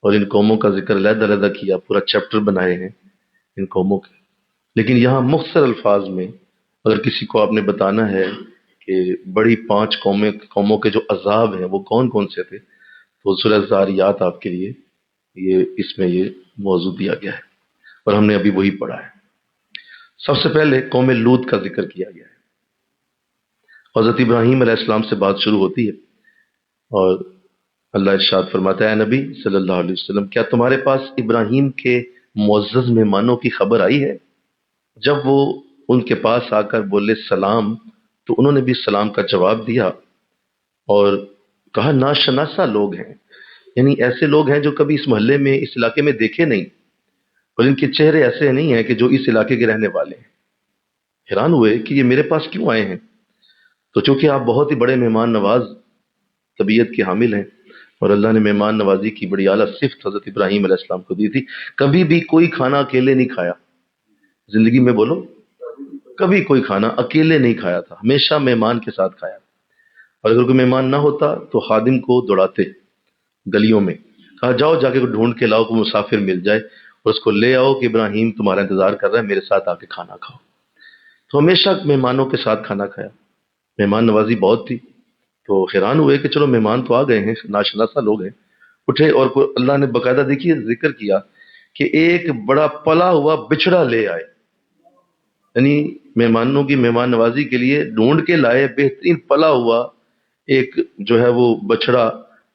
اور ان قوموں کا ذکر علیحدہ علیحدہ کیا، پورا چیپٹر بنائے ہیں ان قوموں کے. لیکن یہاں مختصر الفاظ میں اگر کسی کو آپ نے بتانا ہے کہ بڑی 5 قوموں کے جو عذاب ہیں وہ کون کون سے تھے، تو سورہ زاریات آپ کے لیے اس میں یہ موضوع دیا گیا ہے، اور ہم نے ابھی وہی پڑھا ہے. سب سے پہلے قوم لوط کا ذکر کیا گیا ہے. حضرت ابراہیم علیہ السلام سے بات شروع ہوتی ہے اور اللہ ارشاد فرماتا ہے، اے نبی صلی اللہ علیہ وسلم، کیا تمہارے پاس ابراہیم کے معزز مہمانوں کی خبر آئی ہے؟ جب وہ ان کے پاس آ کر بولے سلام، تو انہوں نے بھی سلام کا جواب دیا اور کہا ناشناسا لوگ ہیں، یعنی ایسے لوگ ہیں جو کبھی اس محلے میں، اس علاقے میں دیکھے نہیں، اور ان کے چہرے ایسے نہیں ہیں کہ جو اس علاقے کے رہنے والے ہیں. حیران ہوئے کہ یہ میرے پاس کیوں آئے ہیں. تو چونکہ آپ بہت ہی بڑے مہمان نواز طبیعت کے حامل ہیں، اور اللہ نے مہمان نوازی کی بڑی اعلیٰ صفت حضرت ابراہیم علیہ السلام کو دی تھی. کبھی بھی کوئی کھانا اکیلے نہیں کھایا زندگی میں، بولو، کبھی کوئی کھانا اکیلے نہیں کھایا تھا، ہمیشہ مہمان کے ساتھ کھایا. اور اگر کوئی مہمان نہ ہوتا تو خادم کو دوڑاتے گلیوں میں، کہا جاؤ جا کے ڈھونڈ کے لاؤ، کوئی مسافر مل جائے اور اس کو لے آؤ کہ ابراہیم تمہارا انتظار کر رہا ہے، میرے ساتھ آ کے کھانا کھاؤ. تو ہمیشہ مہمانوں کے ساتھ کھانا کھایا، مہمان نوازی بہت تھی. تو حیران ہوئے کہ چلو مہمان تو آ گئے ہیں، ناشناسا لوگ ہیں. اٹھے اور اللہ نے باقاعدہ دیکھیے ذکر کیا کہ ایک بڑا پلا ہوا بچڑا لے آئے، یعنی مہمانوں کی مہمان نوازی کے لیے ڈھونڈ کے لائے بہترین پلا ہوا ایک جو ہے وہ بچڑا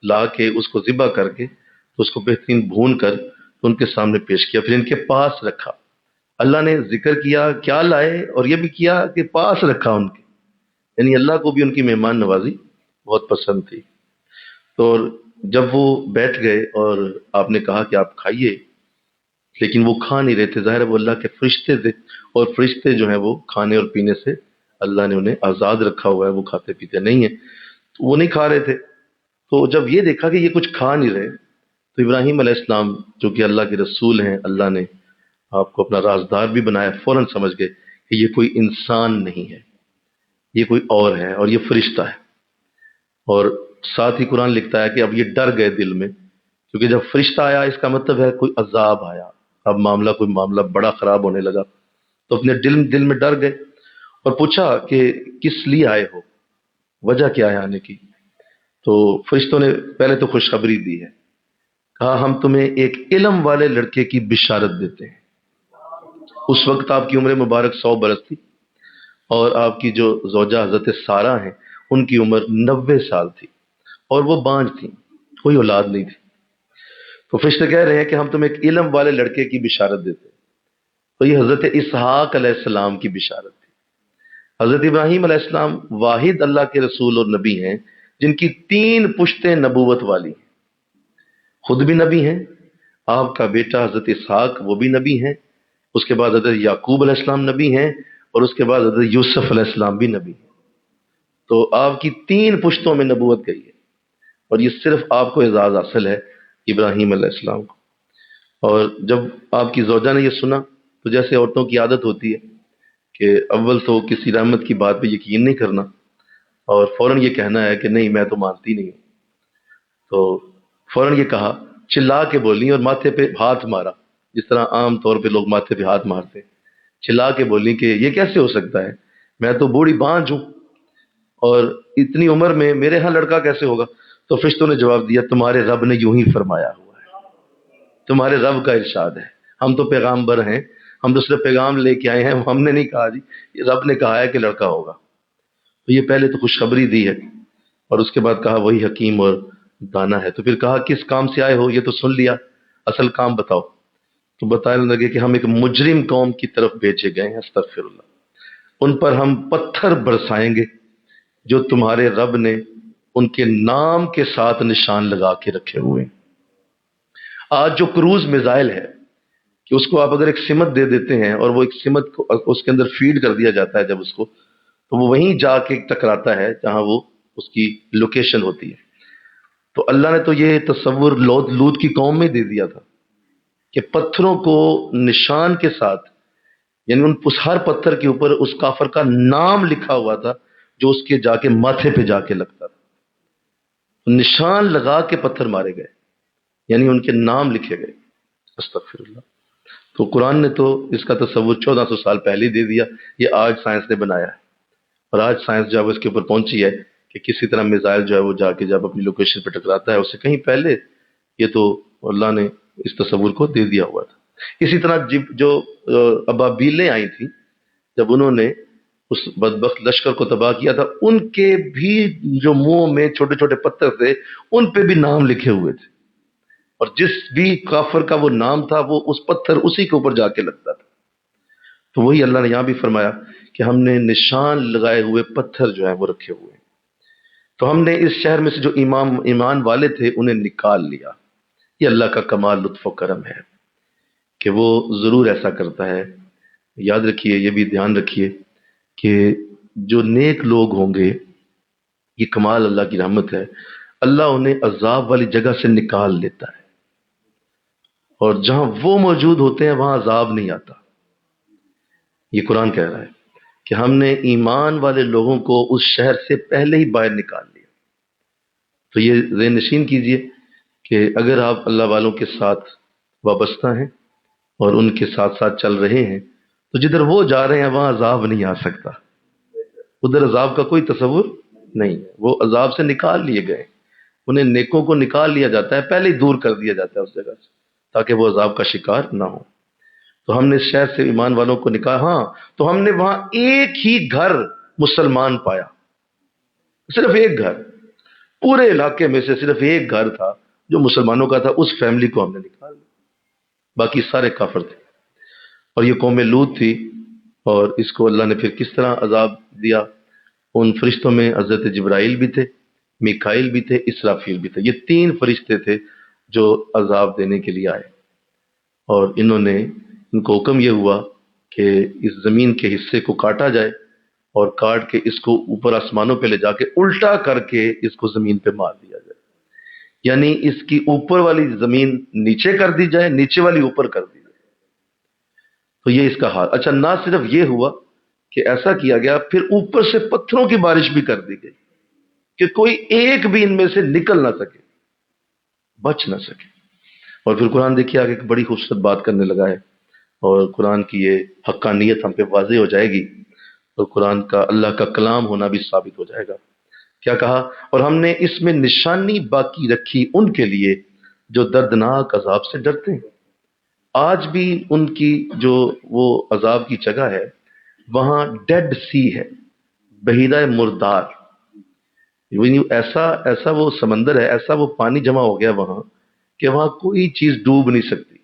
لا کے اس کو ذبح کر کے تو اس کو بہترین بھون کر ان کے سامنے پیش کیا، پھر ان کے پاس رکھا. اللہ نے ذکر کیا کیا لائے اور یہ بھی کیا کہ پاس رکھا ان کے، یعنی اللہ کو بھی ان کی مہمان نوازی بہت پسند تھی. تو جب وہ بیٹھ گئے اور آپ نے کہا کہ آپ کھائیے، لیکن وہ کھا نہیں رہے تھے، ظاہر ہے وہ اللہ کے فرشتے تھے، اور فرشتے جو ہیں وہ کھانے اور پینے سے اللہ نے انہیں آزاد رکھا ہوا ہے، وہ کھاتے پیتے نہیں ہیں، تو وہ نہیں کھا رہے تھے. تو جب یہ دیکھا کہ یہ کچھ کھا نہیں رہے، تو ابراہیم علیہ السلام جو کہ اللہ کے رسول ہیں، اللہ نے آپ کو اپنا رازدار بھی بنایا، فوراً سمجھ گئے کہ یہ کوئی انسان نہیں ہے، یہ کوئی اور ہے، اور یہ فرشتہ ہے. اور ساتھ ہی قرآن لکھتا ہے کہ اب یہ ڈر گئے دل میں، کیونکہ جب فرشتہ آیا اس کا مطلب ہے کوئی عذاب آیا، اب کوئی معاملہ بڑا خراب ہونے لگا. تو اپنے دل میں ڈر گئے اور پوچھا کہ کس لیے آئے ہو، وجہ کیا ہے آنے کی. تو فرشتوں نے پہلے تو خوشخبری دی ہے، کہا ہم تمہیں ایک علم والے لڑکے کی بشارت دیتے ہیں. اس وقت آپ کی عمر مبارک 100 برس تھی، اور آپ کی جو زوجہ حضرت سارہ ہیں ان کی عمر 90 سال تھی، اور وہ بانجھ تھیں، کوئی اولاد نہیں تھی. تو فرشتے کہہ رہے ہیں کہ ہم تمہیں ایک علم والے لڑکے کی بشارت دیتے ہیں. تو یہ حضرت اسحاق علیہ السلام کی بشارت تھی. حضرت ابراہیم علیہ السلام واحد اللہ کے رسول اور نبی ہیں جن کی 3 پشتیں نبوت والی ہیں. خود بھی نبی ہیں، آپ کا بیٹا حضرت اسحاق وہ بھی نبی ہیں، اس کے بعد حضرت یعقوب علیہ السلام نبی ہیں، اور اس کے بعد حضرت یوسف علیہ السلام بھی نبی ہیں. تو آپ کی 3 پشتوں میں نبوت گئی ہے، اور یہ صرف آپ کو اعزاز حاصل ہے ابراہیم علیہ السلام کو. اور جب آپ کی زوجہ نے یہ سنا تو جیسے عورتوں کی عادت ہوتی ہے کہ اول تو کسی رحمت کی بات پہ یقین نہیں کرنا اور فوراً یہ کہنا ہے کہ نہیں میں تو مانتی نہیں ہوں. تو فوراً یہ کہا، چلا کے بولی اور ماتھے پہ ہاتھ مارا، جس طرح عام طور پہ لوگ ماتھے پہ ہاتھ مارتے ہیں. چلا کے بولی کہ یہ کیسے ہو سکتا ہے، میں تو بوڑھی بانجھ ہوں اور اتنی عمر میں میرے ہاں لڑکا کیسے ہوگا. تو فرشتوں نے جواب دیا تمہارے رب نے یوں ہی فرمایا ہوا ہے، تمہارے رب کا ارشاد ہے، ہم تو پیغامبر ہیں، ہم دوسرے پیغام لے کے آئے ہیں، ہم نے نہیں کہا جی، رب نے کہا ہے کہ لڑکا ہوگا. تو یہ پہلے تو خوشخبری دی ہے، اور اس کے بعد کہا وہی حکیم اور دانا ہے. تو پھر کہا کس کام سے آئے ہو، یہ تو سن لیا، اصل کام بتاؤ. تو بتانے لگے کہ ہم ایک مجرم قوم کی طرف بھیجے گئے ہیں، استغفر اللہ، ان پر ہم پتھر برسائیں گے جو تمہارے رب نے ان کے نام کے ساتھ نشان لگا کے رکھے ہوئے ہیں. آج جو کروز میزائل ہے کہ اس کو آپ اگر ایک سمت دے دیتے ہیں اور وہ ایک سمت کو اس کے اندر فیڈ کر دیا جاتا ہے جب اس کو، تو وہ وہیں جا کے ٹکراتا ہے جہاں وہ اس کی لوکیشن ہوتی ہے. تو اللہ نے تو یہ تصور لوط کی قوم میں دے دیا تھا کہ پتھروں کو نشان کے ساتھ یعنی اس ہر پتھر کے اوپر اس کافر کا نام لکھا ہوا تھا جو اس کے جا کے ماتھے پہ جا کے لگتا تھا، نشان لگا کے پتھر مارے گئے، یعنی ان کے نام لکھے گئے۔ استغفر اللہ۔ تو قرآن نے تو اس کا تصور 1400 سال پہلے دے دیا، یہ آج سائنس نے بنایا ہے، اور آج سائنس جو ہے وہ اس کے اوپر پہنچی ہے کہ کسی طرح میزائل جو ہے وہ جا کے جب اپنی لوکیشن پہ ٹکراتا ہے، اس سے کہیں پہلے یہ تو اللہ نے اس تصور کو دے دیا ہوا تھا۔ اسی طرح جو ابابیلیں آئی تھیں، جب انہوں نے اس بدبخت لشکر کو تباہ کیا تھا، ان کے بھی جو منہ میں چھوٹے چھوٹے پتھر تھے ان پہ بھی نام لکھے ہوئے تھے، اور جس بھی کافر کا وہ نام تھا وہ اس پتھر اسی کے اوپر جا کے لگتا تھا۔ تو وہی اللہ نے یہاں بھی فرمایا کہ ہم نے نشان لگائے ہوئے پتھر جو ہیں وہ رکھے ہوئے ہیں۔ تو ہم نے اس شہر میں سے جو ایمان والے تھے انہیں نکال لیا۔ یہ اللہ کا کمال لطف و کرم ہے کہ وہ ضرور ایسا کرتا ہے۔ یاد رکھیے، یہ بھی دھیان رکھیے کہ جو نیک لوگ ہوں گے، یہ کمال اللہ کی رحمت ہے، اللہ انہیں عذاب والی جگہ سے نکال لیتا ہے، اور جہاں وہ موجود ہوتے ہیں وہاں عذاب نہیں آتا۔ یہ قرآن کہہ رہا ہے کہ ہم نے ایمان والے لوگوں کو اس شہر سے پہلے ہی باہر نکال لیا۔ تو یہ ذہن نشین کیجئے کہ اگر آپ اللہ والوں کے ساتھ وابستہ ہیں اور ان کے ساتھ ساتھ چل رہے ہیں، تو جدھر وہ جا رہے ہیں وہاں عذاب نہیں آ سکتا، ادھر عذاب کا کوئی تصور نہیں ہے، وہ عذاب سے نکال لیے گئے، انہیں نیکوں کو نکال لیا جاتا ہے، پہلے ہی دور کر دیا جاتا ہے اس جگہ سے تاکہ وہ عذاب کا شکار نہ ہو۔ تو ہم نے اس شہر سے ایمان والوں کو نکالا، ہاں تو ہم نے وہاں ایک ہی گھر مسلمان پایا، صرف ایک گھر، پورے علاقے میں سے صرف ایک گھر تھا جو مسلمانوں کا تھا، اس فیملی کو ہم نے نکال لیا، باقی سارے کافر تھے۔ اور یہ قوم لوط تھی، اور اس کو اللہ نے پھر کس طرح عذاب دیا؟ ان فرشتوں میں حضرت جبرائیل بھی تھے، میکائیل بھی تھے، اسرافیل بھی تھے۔ یہ 3 فرشتے تھے جو عذاب دینے کے لیے آئے، اور ان کو حکم یہ ہوا کہ اس زمین کے حصے کو کاٹا جائے، اور کاٹ کے اس کو اوپر آسمانوں پہ لے جا کے الٹا کر کے اس کو زمین پہ مار دیا جائے، یعنی اس کی اوپر والی زمین نیچے کر دی جائے، نیچے والی اوپر کر دی جائے۔ تو یہ اس کا حال۔ اچھا، نہ صرف یہ ہوا کہ ایسا کیا گیا، پھر اوپر سے پتھروں کی بارش بھی کر دی گئی کہ کوئی ایک بھی ان میں سے نکل نہ سکے، بچ نہ سکے۔ اور پھر قرآن دیکھیے آگے ایک بڑی خوبصورت بات کرنے لگا ہے، اور قرآن کی یہ حقانیت ہم پہ واضح ہو جائے گی، اور قرآن کا اللہ کا کلام ہونا بھی ثابت ہو جائے گا۔ کیا کہا؟ اور ہم نے اس میں نشانی باقی رکھی ان کے لیے جو دردناک عذاب سے ڈرتے ہیں۔ آج بھی ان کی جو وہ عذاب کی جگہ ہے، وہاں ڈیڈ سی ہے، بحیرہ مردار، ایسا وہ سمندر ہے، ایسا وہ پانی جمع ہو گیا وہاں کہ وہاں کوئی چیز ڈوب نہیں سکتی۔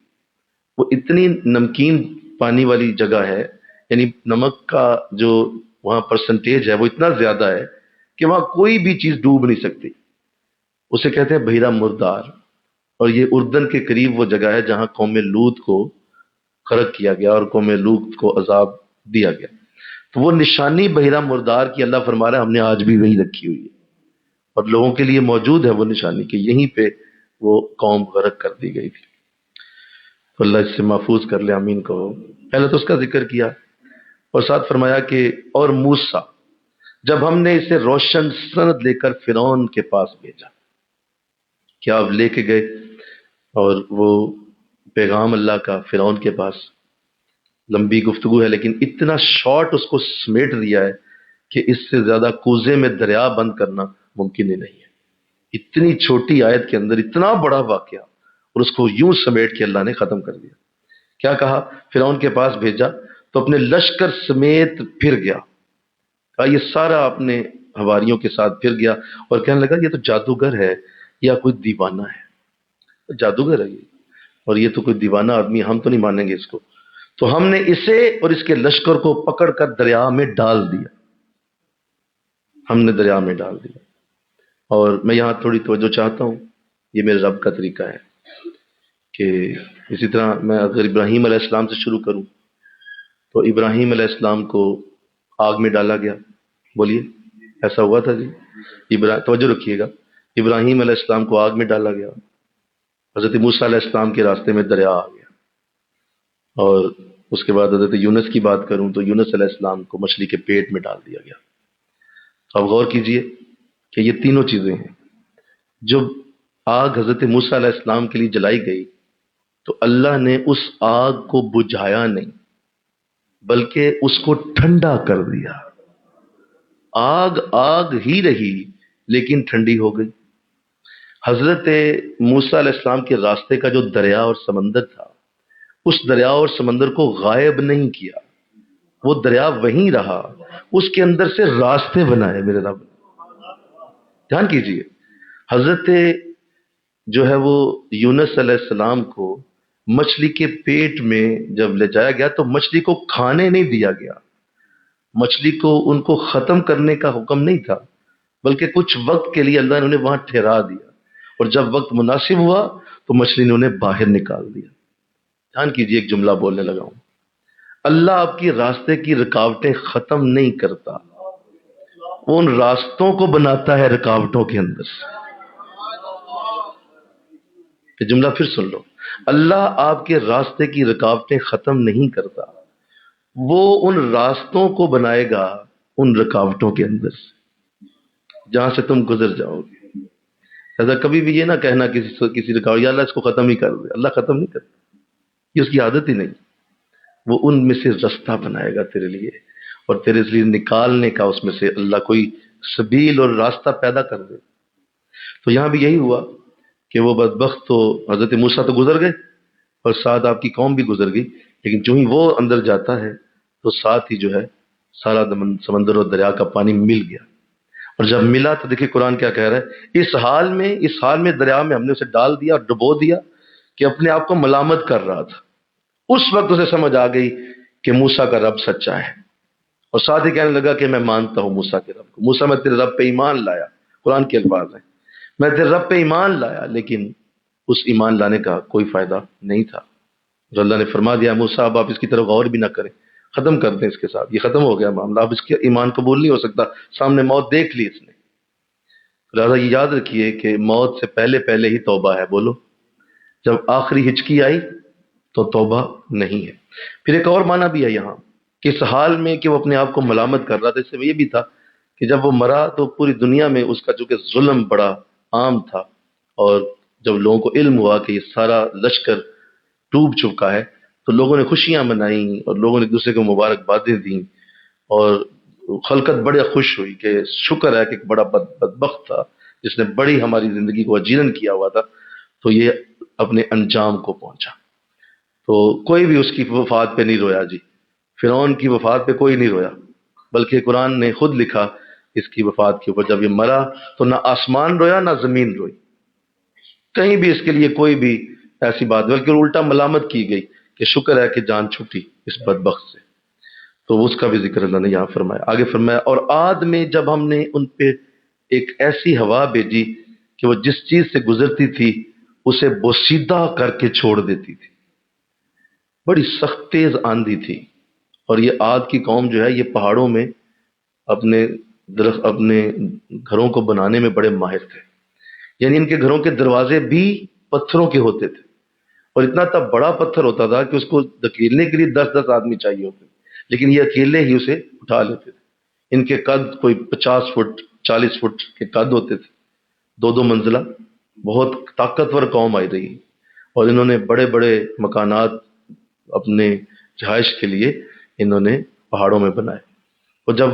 وہ اتنی نمکین پانی والی جگہ ہے، یعنی نمک کا جو وہاں پرسنٹیج ہے وہ اتنا زیادہ ہے کہ وہاں کوئی بھی چیز ڈوب نہیں سکتی۔ اسے کہتے ہیں بحیرہ مردار، اور یہ اردن کے قریب وہ جگہ ہے جہاں قوم لوط کو غرق کیا گیا اور قوم لوط کو عذاب دیا گیا۔ تو وہ نشانی بحیرہ مردار کی اللہ فرما رہا ہے ہم نے آج بھی وہی رکھی ہوئی ہے، اور لوگوں کے لیے موجود ہے وہ نشانی کہ یہیں پہ وہ قوم غرق کر دی گئی تھی۔ تو اللہ اس سے محفوظ کر لے، آمین کہو۔ پہلے تو اس کا ذکر کیا، اور ساتھ فرمایا کہ اور موسیٰ، جب ہم نے اسے روشن سند لے کر فرعون کے پاس بھیجا، کیا آپ لے کے گئے اور وہ پیغام اللہ کا فرعون کے پاس، لمبی گفتگو ہے لیکن اتنا شارٹ اس کو سمیٹ دیا ہے کہ اس سے زیادہ کوزے میں دریا بند کرنا ممکن ہی نہیں ہے۔ اتنی چھوٹی آیت کے اندر اتنا بڑا واقعہ، اور اس کو یوں سمیٹ کے اللہ نے ختم کر دیا۔ کیا کہا؟ فرعون کے پاس بھیجا تو اپنے لشکر سمیت پھر گیا، کہا یہ سارا اپنے حواریوں کے ساتھ پھر گیا، اور کہنے لگا یہ تو جادوگر ہے یا کوئی دیوانہ ہے، جادوگر ہے یہ، اور یہ تو کوئی دیوانہ آدمی، ہم تو نہیں مانیں گے اس کو۔ تو ہم نے اسے اور اس کے لشکر کو پکڑ کر دریا میں ڈال دیا، ہم نے دریا میں ڈال دیا۔ اور میں یہاں تھوڑی توجہ چاہتا ہوں، یہ میرے رب کا طریقہ ہے کہ اسی طرح میں اگر ابراہیم علیہ السلام سے شروع کروں تو ابراہیم علیہ السلام کو آگ میں ڈالا گیا، بولیے ایسا ہوا تھا جی؟ توجہ رکھیے گا، ابراہیم علیہ السلام کو آگ میں ڈالا گیا، حضرت موسیٰ علیہ السلام کے راستے میں دریا آ گیا، اور اس کے بعد حضرت یونس کی بات کروں تو یونس علیہ السلام کو مچھلی کے پیٹ میں ڈال دیا گیا. اب غور کیجئے کہ یہ تینوں چیزیں ہیں. جب آگ حضرت موسیٰ علیہ السلام کے لیے جلائی گئی تو اللہ نے اس آگ کو بجھایا نہیں بلکہ اس کو ٹھنڈا کر دیا. آگ آگ ہی رہی لیکن ٹھنڈی ہو گئی. حضرت موسیٰ علیہ السلام کے راستے کا جو دریا اور سمندر تھا اس دریا اور سمندر کو غائب نہیں کیا، وہ دریا وہیں رہا، اس کے اندر سے راستے بنائے میرے رب. دھیان کیجئے، حضرت جو ہے وہ یونس علیہ السلام کو مچھلی کے پیٹ میں جب لے جایا گیا تو مچھلی کو کھانے نہیں دیا گیا، مچھلی کو ان کو ختم کرنے کا حکم نہیں تھا بلکہ کچھ وقت کے لیے اللہ نے انہیں وہاں ٹھہرا دیا، اور جب وقت مناسب ہوا تو مچھلی نے انہیں باہر نکال دیا. دھیان کیجئے، ایک جملہ بولنے لگا ہوں. اللہ آپ کی راستے کی رکاوٹیں ختم نہیں کرتا، وہ ان راستوں کو بناتا ہے رکاوٹوں کے اندر سے. یہ جملہ پھر سن لو، اللہ آپ کے راستے کی رکاوٹیں ختم نہیں کرتا، وہ ان راستوں کو بنائے گا ان رکاوٹوں کے اندر سے جہاں سے تم گزر جاؤ گے. ایسا کبھی بھی یہ نہ کہنا کسی رکاوٹ، یا اللہ اس کو ختم ہی کر دے. اللہ ختم نہیں کرتا، یہ اس کی عادت ہی نہیں. وہ ان میں سے رستہ بنائے گا تیرے لیے، اور تیرے لیے نکالنے کا اس میں سے اللہ کوئی سبیل اور راستہ پیدا کر دے. تو یہاں بھی یہی ہوا کہ وہ بدبخت تو حضرت موسیٰ تو گزر گئے اور ساتھ آپ کی قوم بھی گزر گئی، لیکن جو ہی وہ اندر جاتا ہے تو ساتھ ہی جو ہے سارا سمندر اور دریا کا پانی مل گیا. اور جب ملا تو دیکھیں قرآن کیا کہہ رہا ہے، اس حال میں دریا میں ہم نے اسے ڈال دیا اور ڈبو دیا کہ اپنے آپ کو ملامت کر رہا تھا. اس وقت اسے سمجھ آ گئی کہ موسیٰ کا رب سچا ہے، اور ساتھ ہی کہنے لگا کہ میں مانتا ہوں موسیٰ کے رب کو. موسیٰ میں تیرے رب پہ ایمان لایا، قرآن کے الفاظ ہیں، میں تیرے رب پہ ایمان لایا، لیکن اس ایمان لانے کا کوئی فائدہ نہیں تھا. جو اللہ نے فرما دیا موسیٰ اب آپ اس کی طرف غور بھی نہ کریں، ختم کر دیں اس کے ساتھ، یہ ختم ہو گیا معاملہ، اب اس کے ایمان قبول نہیں ہو سکتا، سامنے موت دیکھ لی اس نے. لہٰذا یہ یاد رکھیے کہ موت سے پہلے ہی توبہ ہے. بولو، جب آخری ہچکی آئی تو توبہ نہیں ہے. پھر ایک اور معنی بھی ہے یہاں کہ اس حال میں کہ وہ اپنے آپ کو ملامت کر رہا تھا، اس سے یہ بھی تھا کہ جب وہ مرا تو پوری دنیا میں اس کا چونکہ ظلم بڑا عام تھا، اور جب لوگوں کو علم ہوا کہ یہ سارا لشکر ڈوب چکا ہے تو لوگوں نے خوشیاں منائیں اور لوگوں نے ایک دوسرے کو مبارکبادیں دیں، اور خلقت بڑے خوش ہوئی کہ شکر ہے کہ ایک بڑا بدبخت تھا جس نے بڑی ہماری زندگی کو اجیرن کیا ہوا تھا تو یہ اپنے انجام کو پہنچا. تو کوئی بھی اس کی وفات پہ نہیں رویا جی، فرعون کی وفات پہ کوئی نہیں رویا، بلکہ قرآن نے خود لکھا اس کی وفات کے اوپر جب یہ مرا تو نہ آسمان رویا نہ زمین روئی، کہیں بھی اس کے لیے کوئی بھی ایسی بات، بلکہ الٹا ملامت کی گئی کہ شکر ہے کہ جان چھوٹی اس بدبخت سے. تو اس کا بھی ذکر اللہ نے یہاں فرمایا. آگے فرمایا، اور عاد میں جب ہم نے ان پہ ایک ایسی ہوا بھیجی کہ وہ جس چیز سے گزرتی تھی اسے بوسیدہ کر کے چھوڑ دیتی تھی. بڑی سخت تیز آندھی تھی، اور یہ عاد کی قوم جو ہے یہ پہاڑوں میں اپنے گھروں کو بنانے میں بڑے ماہر تھے. یعنی ان کے گھروں کے دروازے بھی پتھروں کے ہوتے تھے، اور اتنا تب بڑا پتھر ہوتا تھا کہ اس کو دھکیلنے کے لیے 10 آدمی چاہیے ہوتے، لیکن یہ اکیلے ہی اسے اٹھا لیتے تھے. ان کے قد کوئی 50 فٹ 40 فٹ کے قد ہوتے تھے، 2 منزلہ. بہت طاقتور قوم آئی رہی، اور انہوں نے بڑے بڑے مکانات اپنے رہائش کے لیے انہوں نے پہاڑوں میں بنائے. اور جب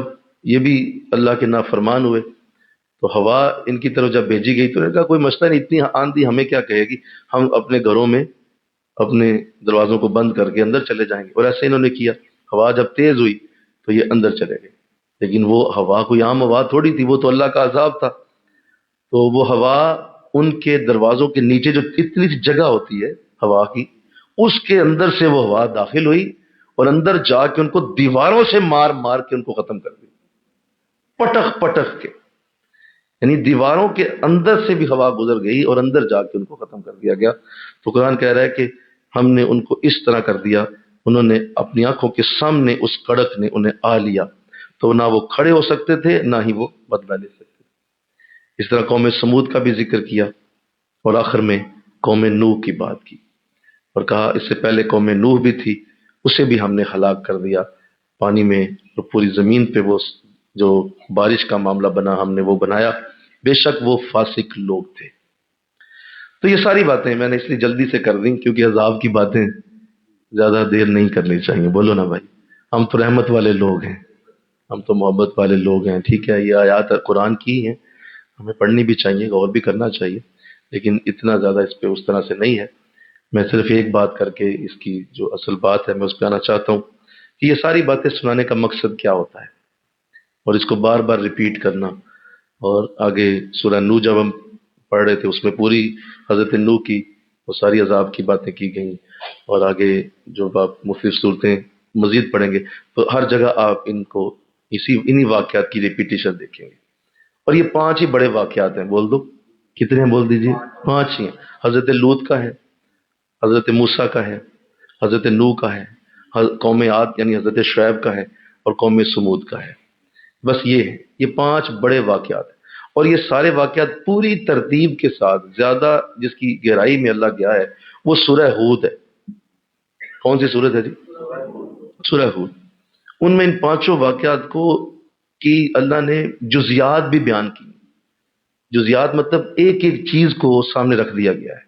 یہ بھی اللہ کے نافرمان ہوئے تو ہوا ان کی طرف جب بھیجی گئی تو انہوں نے کہا کوئی مسئلہ نہیں، اتنی آندھی ہمیں کیا کہے گی، ہم اپنے گھروں میں اپنے دروازوں کو بند کر کے اندر چلے جائیں گے. اور ایسے انہوں نے کیا. ہوا جب تیز ہوئی تو یہ اندر چلے گئے، لیکن وہ ہوا کوئی عام ہوا تھوڑی تھی، وہ تو اللہ کا عذاب تھا. تو وہ ہوا ان کے دروازوں کے نیچے جو اتنی سی جگہ ہوتی ہے ہوا کی، اس کے اندر سے وہ ہوا داخل ہوئی اور اندر جا کے ان کو دیواروں سے مار مار کے ان کو ختم کر دی، پٹخ پٹخ کے. یعنی دیواروں کے اندر سے بھی ہوا گزر گئی اور اندر جا کے ان کو ختم کر دیا گیا. تو قرآن کہہ رہا ہے کہ ہم نے ان کو اس طرح کر دیا، انہوں نے اپنی آنکھوں کے سامنے اس کڑک نے انہیں آ لیا، تو نہ وہ کھڑے ہو سکتے تھے نہ ہی وہ بدلہ لے سکتے تھے. اس طرح قوم سمود کا بھی ذکر کیا، اور آخر میں قوم نوح کی بات کی، اور کہا اس سے پہلے قوم نوح بھی تھی، اسے بھی ہم نے ہلاک کر دیا پانی میں، اور پوری زمین پہ وہ جو بارش کا معاملہ بنا ہم نے وہ بنایا، بے شک وہ فاسق لوگ تھے۔ تو یہ ساری باتیں میں نے اس لیے جلدی سے کر دیں کیونکہ عذاب کی باتیں زیادہ دیر نہیں کرنی چاہیے، بولو نا بھائی، ہم تو رحمت والے لوگ ہیں، ہم تو محبت والے لوگ ہیں، ٹھیک ہے، یہ آیات قرآن کی ہیں، ہمیں پڑھنی بھی چاہیے، غور بھی کرنا چاہیے، لیکن اتنا زیادہ اس پہ اس طرح سے نہیں ہے۔ میں صرف ایک بات کر کے اس کی جو اصل بات ہے میں اس پہ آنا چاہتا ہوں کہ یہ ساری باتیں سنانے کا مقصد کیا ہوتا ہے، اور اس کو بار بار ریپیٹ کرنا۔ اور آگے سورہ نو جب ہم پڑھ رہے تھے اس میں پوری حضرت نو کی وہ ساری عذاب کی باتیں کی گئیں، اور آگے جو آپ مختلف صورتیں مزید پڑھیں گے تو ہر جگہ آپ ان کو انہی واقعات کی ریپیٹیشن دیکھیں گے۔ اور یہ 5 ہی بڑے واقعات ہیں، بول دو کتنے ہیں، بول دیجیے، 5 ہی ہیں۔ حضرت لوط کا ہے، حضرت موسیٰ کا ہے، حضرت نو کا ہے، قوم عاد یعنی حضرت شعیب کا ہے، اور قوم سمود کا ہے۔ بس یہ ہے، یہ 5 بڑے واقعات ہیں، اور یہ سارے واقعات پوری ترتیب کے ساتھ زیادہ جس کی گہرائی میں اللہ گیا ہے وہ سورہ ہود ہے۔ کون سی سورت ہے جی؟ سورہ ہود۔ ان میں ان 5 واقعات کو کی اللہ نے جزیات بھی بیان کی۔ جزیات مطلب ایک ایک چیز کو سامنے رکھ دیا گیا ہے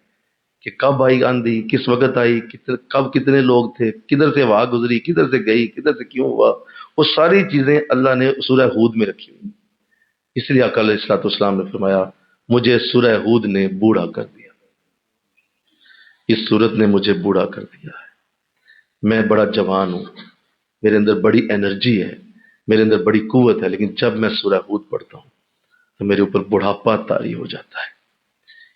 کہ کب آئی آندھی، کس وقت آئی، کب کتنے لوگ تھے، کدھر سے وہاں گزری، کدھر سے گئی، کدھر سے کیوں ہوا، وہ ساری چیزیں اللہ نے سورہ ہود میں رکھی ہوئی۔ اس لیے آقا علیہ الصلوۃ والسلام نے فرمایا مجھے سورہ ہود نے بوڑھا کر دیا، اس سورت نے مجھے بوڑھا کر دیا ہے، میں بڑا جوان ہوں، میرے اندر بڑی انرجی ہے، میرے اندر بڑی قوت ہے، لیکن جب میں سورہ ہود پڑھتا ہوں تو میرے اوپر بڑھاپا طاری ہو جاتا ہے۔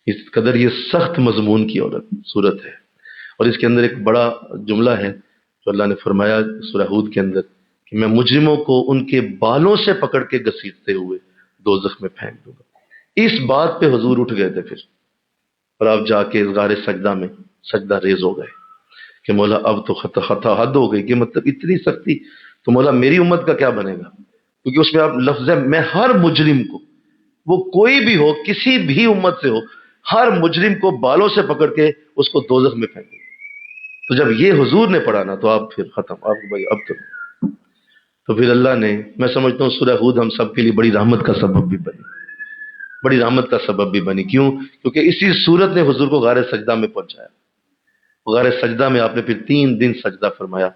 اس قدر یہ سخت مضمون کی صورت ہے، اور اس کے اندر ایک بڑا جملہ ہے جو اللہ نے فرمایا سورہ ہود کے اندر کہ میں مجرموں کو ان کے بالوں سے پکڑ کے گھسیٹتے ہوئے دوزخ میں پھینک دوں گا۔ اس بات پہ حضور اٹھ گئے تھے پھر، اور آپ جا کے غار سجدہ میں سجدہ ریز ہو گئے کہ مولا اب تو خطا حد ہو گئی، کہ مطلب اتنی سختی تو مولا میری امت کا کیا بنے گا، کیونکہ اس میں آپ لفظ ہے میں ہر مجرم کو، وہ کوئی بھی ہو، کسی بھی امت سے ہو، ہر مجرم کو بالوں سے پکڑ کے اس کو دوزخ میں پھینکے۔ تو جب یہ حضور نے پڑھا نا تو آپ پھر ختم، آپ بھائی اب تو پھر اللہ نے، میں سمجھتا ہوں سورہ ہود ہم سب کے لیے بڑی رحمت کا سبب بھی بنی، بڑی رحمت کا سبب بھی بنی۔ کیوں؟ کیونکہ اسی صورت نے حضور کو غار سجدہ میں پہنچایا۔ غار سجدہ میں آپ نے پھر 3 دن سجدہ فرمایا،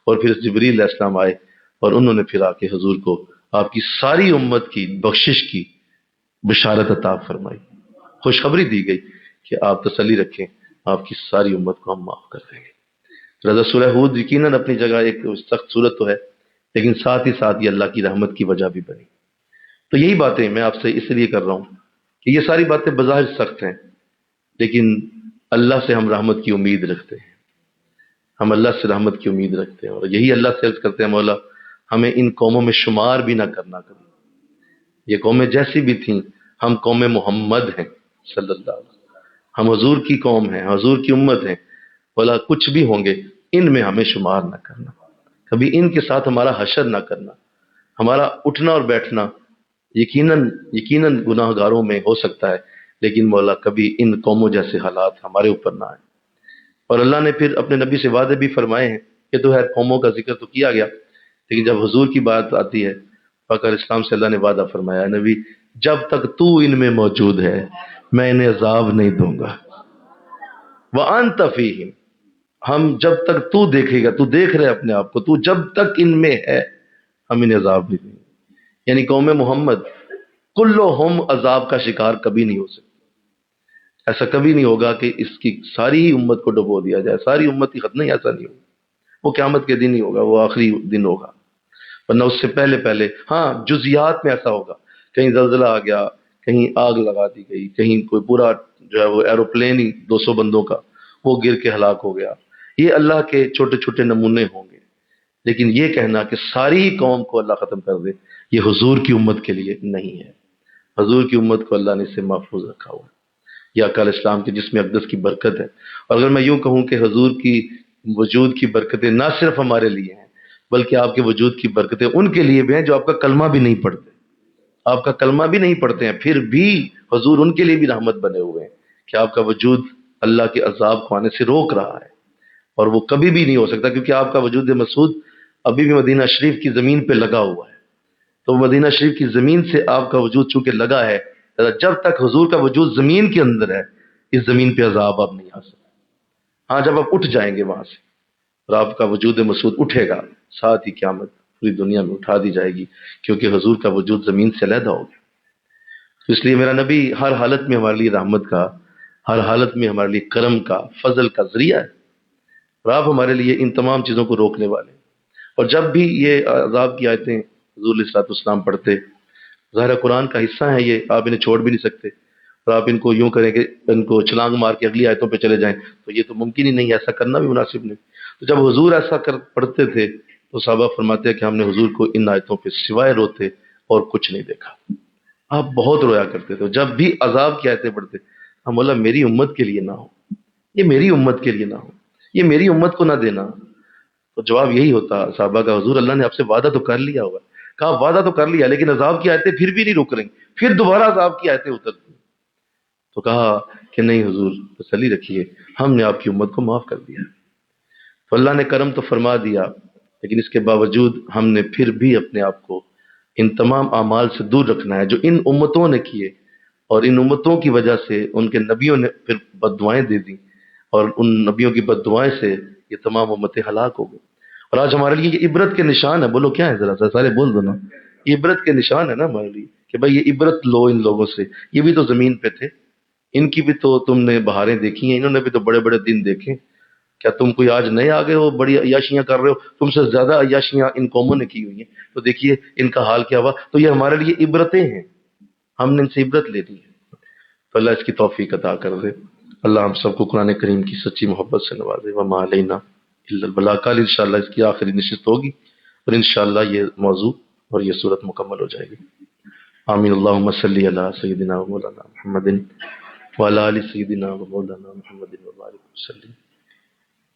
اور پھر جبریل علیہ السلام آئے اور انہوں نے پھر آ کے حضور کو آپ کی ساری امت کی بخشش کی بشارت عطا فرمائی، خوشخبری دی گئی کہ آپ تسلی رکھیں، آپ کی ساری امت کو ہم معاف کر دیں گے۔ رضا سورہ ہود یقیناً اپنی جگہ ایک سخت صورت تو ہے، لیکن ساتھ ہی ساتھ یہ اللہ کی رحمت کی وجہ بھی بنی۔ تو یہی باتیں میں آپ سے اس لیے کر رہا ہوں کہ یہ ساری باتیں بظاہر سخت ہیں، لیکن اللہ سے ہم رحمت کی امید رکھتے ہیں، ہم اللہ سے رحمت کی امید رکھتے ہیں، اور یہی اللہ سے عرض کرتے ہیں مولا ہمیں ان قوموں میں شمار بھی نہ کرنا کبھی، یہ قومیں جیسی بھی تھیں، ہم قوم محمد ہیں صلی اللہ علیہ وسلم، ہم حضور کی قوم ہیں، حضور کی امت ہیں، بولا کچھ بھی ہوں گے ان میں ہمیں شمار نہ کرنا، کبھی ان کے ساتھ ہمارا حشر نہ کرنا، ہمارا اٹھنا اور بیٹھنا یقیناً گناہ گاروں میں ہو سکتا ہے، لیکن مولا کبھی ان قوموں جیسے حالات ہمارے اوپر نہ آئے۔ اور اللہ نے پھر اپنے نبی سے وعدے بھی فرمائے ہیں، یہ تو ہے قوموں کا ذکر تو کیا گیا، لیکن جب حضور کی بات آتی ہے فقر اسلام سے اللہ نے وعدہ فرمایا نبی جب تک تو ان میں موجود ہے میں انہیں عذاب نہیں دوں گا، وَأَنْتَ فِيهِمْ، ہم جب تک تو دیکھے گا، تو دیکھ رہے اپنے آپ کو، تو جب تک ان میں ہے ہم انہیں عذاب نہیں دیں گے۔ یعنی قوم محمد کلہم عذاب کا شکار کبھی نہیں ہو سکتی، ایسا کبھی نہیں ہوگا کہ اس کی ساری ہی امت کو ڈبو دیا جائے، ساری امت ہی ختم، نہیں، ایسا نہیں ہوگا، وہ قیامت کے دن ہی ہوگا، وہ آخری دن ہوگا، ورنہ اس سے پہلے ہاں جزیات میں ایسا ہوگا، کہیں زلزلہ آ گیا، کہیں آگ لگا دی گئی، کہیں کوئی پورا جو ہے وہ ایروپلین ہی 200 بندوں کا وہ گر کے ہلاک ہو گیا، یہ اللہ کے چھوٹے چھوٹے نمونے ہوں گے، لیکن یہ کہنا کہ ساری قوم کو اللہ ختم کر دے یہ حضور کی امت کے لیے نہیں ہے۔ حضور کی امت کو اللہ نے اس سے محفوظ رکھا ہوا ہے، یہ آقا علیہ السلام کے جسم اقدس کی برکت ہے۔ اور اگر میں یوں کہوں کہ حضور کی وجود کی برکتیں نہ صرف ہمارے لیے ہیں بلکہ آپ کے وجود کی برکتیں ان کے لیے بھی ہیں جو آپ کا کلمہ بھی نہیں پڑھتے، آپ کا کلمہ بھی نہیں پڑھتے ہیں، پھر بھی حضور ان کے لیے بھی رحمت بنے ہوئے ہیں کہ آپ کا وجود اللہ کے عذاب کو آنے سے روک رہا ہے، اور وہ کبھی بھی نہیں ہو سکتا، کیونکہ آپ کا وجود مسعود ابھی بھی مدینہ شریف کی زمین پہ لگا ہوا ہے. تو مدینہ شریف کی زمین سے آپ کا وجود چونکہ لگا ہے، جب تک حضور کا وجود زمین کے اندر ہے اس زمین پہ عذاب اب نہیں آ سکتا. ہاں جب آپ اٹھ جائیں گے وہاں سے اور آپ کا وجود مسعود اٹھے گا، ساتھ ہی قیامت پوری دنیا میں اٹھا دی جائے گی، کیونکہ حضور کا وجود زمین سے علیحدہ ہو گیا. تو اس لیے میرا نبی ہر حالت میں ہمارے لیے رحمت کا، ہر حالت میں ہمارے لیے کرم کا، فضل کا ذریعہ ہے، اور آپ ہمارے لیے ان تمام چیزوں کو روکنے والے ہیں. اور جب بھی یہ عذاب کی آیتیں حضور علیہ الصلوۃ والسلام پڑھتے، ظاہر قرآن کا حصہ ہے یہ، آپ انہیں چھوڑ بھی نہیں سکتے، اور آپ ان کو یوں کریں کہ ان کو چھلانگ مار کے اگلی آیتوں پہ چلے جائیں تو یہ تو ممکن ہی نہیں، ایسا کرنا بھی مناسب نہیں. تو جب حضور ایسا پڑھتے تھے تو صحابہ فرماتے ہیں کہ ہم نے حضور کو ان آیتوں پہ سوائے روتے اور کچھ نہیں دیکھا. آپ بہت رویا کرتے تھے جب بھی عذاب کی آیتیں پڑھتے. ہم مولا میری امت کے لیے نہ ہو، یہ میری امت کے لیے نہ ہو، یہ میری امت کو نہ دینا. تو جواب یہی ہوتا صحابہ کا، حضور اللہ نے آپ سے وعدہ تو کر لیا ہوگا. کہا وعدہ تو کر لیا لیکن عذاب کی آیتیں پھر بھی نہیں رک رہی، پھر دوبارہ عذاب کی آیتیں اترتی. تو کہا کہ نہیں حضور تسلی رکھیے، ہم نے آپ کی امت کو معاف کر دیا. تو اللہ نے کرم تو فرما دیا، لیکن اس کے باوجود ہم نے پھر بھی اپنے آپ کو ان تمام اعمال سے دور رکھنا ہے جو ان امتوں نے کیے، اور ان امتوں کی وجہ سے ان کے نبیوں نے پھر بد دعائیں دے دیں، اور ان نبیوں کی بد دعائیں سے یہ تمام امتیں ہلاک ہو گئی. اور آج ہمارے لیے یہ عبرت کے نشان ہے. بولو کیا ہے ذرا سا سارے بول دو نا. یہ عبرت کے نشان ہے نا ہمارے لیے کہ بھائی یہ عبرت لو ان لوگوں سے، یہ بھی تو زمین پہ تھے، ان کی بھی تو تم نے بہاریں دیکھی ہیں، انہوں نے بھی تو بڑے بڑے دن دیکھے. کیا تم کوئی آج نئے آ گئے ہو بڑی عیاشیاں کر رہے ہو؟ تم سے زیادہ عیاشیاں ان قوموں نے کی ہوئی ہیں. تو دیکھیے ان کا حال کیا ہوا. تو یہ ہمارے لیے عبرتیں ہیں، ہم نے ان سے عبرت لینی ہے. تو اللہ اس کی توفیق عطا کر دے. اللہ ہم سب کو قرآن کریم کی سچی محبت سے نوازے. وما علینا الا البلاغ. کل انشاءاللہ اس کی آخری نشست ہوگی اور انشاءاللہ یہ موضوع اور یہ صورت مکمل ہو جائے گی. آمین. اللہم صلی علی سیدنا و مولانا محمد وعلی آل سیدنا و مولانا محمد وبارک وسلم.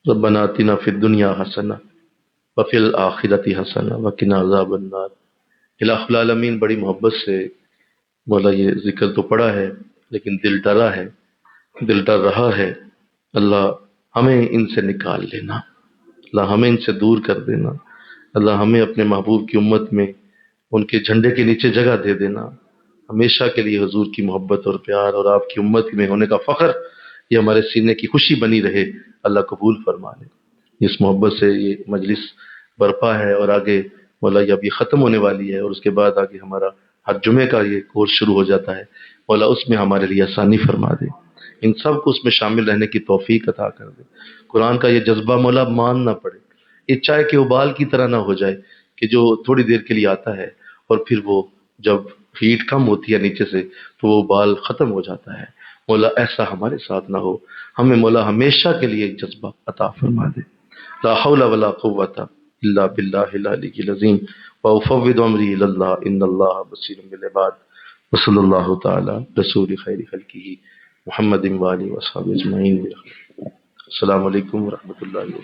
ربنا آتنا فی الدنیا حسنہ وفی الآخرۃ حسنہ وقنا عذاب النار. الہ العالمین بڑی محبت سے مولا یہ ذکر تو پڑھا ہے لیکن دل ڈرا ہے، دل ڈر رہا ہے. اللہ ہمیں ان سے نکال لینا، اللہ ہمیں ان سے دور کر دینا، اللہ ہمیں اپنے محبوب کی امت میں ان کے جھنڈے کے نیچے جگہ دے دینا. ہمیشہ کے لیے حضور کی محبت اور پیار اور آپ کی امت میں ہونے کا فخر یہ ہمارے سینے کی خوشی بنی رہے. اللہ قبول فرما لے. اس محبت سے یہ مجلس برپا ہے اور آگے مولا یہ اب یہ ختم ہونے والی ہے، اور اس کے بعد آگے ہمارا ہر جمعے کا یہ کورس شروع ہو جاتا ہے. مولا اس میں ہمارے لیے آسانی فرما دے، ان سب کو اس میں شامل رہنے کی توفیق عطا کر دے. قرآن کا یہ جذبہ مولا مان نہ پڑے، یہ چائے کے ابال کی طرح نہ ہو جائے کہ جو تھوڑی دیر کے لیے آتا ہے اور پھر وہ جب ہیٹ کم ہوتی ہے نیچے سے تو وہ ابال ختم ہو جاتا ہے. مولا ایسا ہمارے ساتھ نہ ہو، ہمیں مولا ہمیشہ کے لیے ایک جذبہ عطا فرما دے. لا حول ولا قوت الا باللہ العلی العظیم. وافوض امری الی اللہ ان اللہ بصیر بالعباد. وصلی اللہ تعالی رسول خیر خلقہ محمد و آلہ و اصحابہ اجمعین. السلام علیکم ورحمۃ اللہ وبرکاتہ.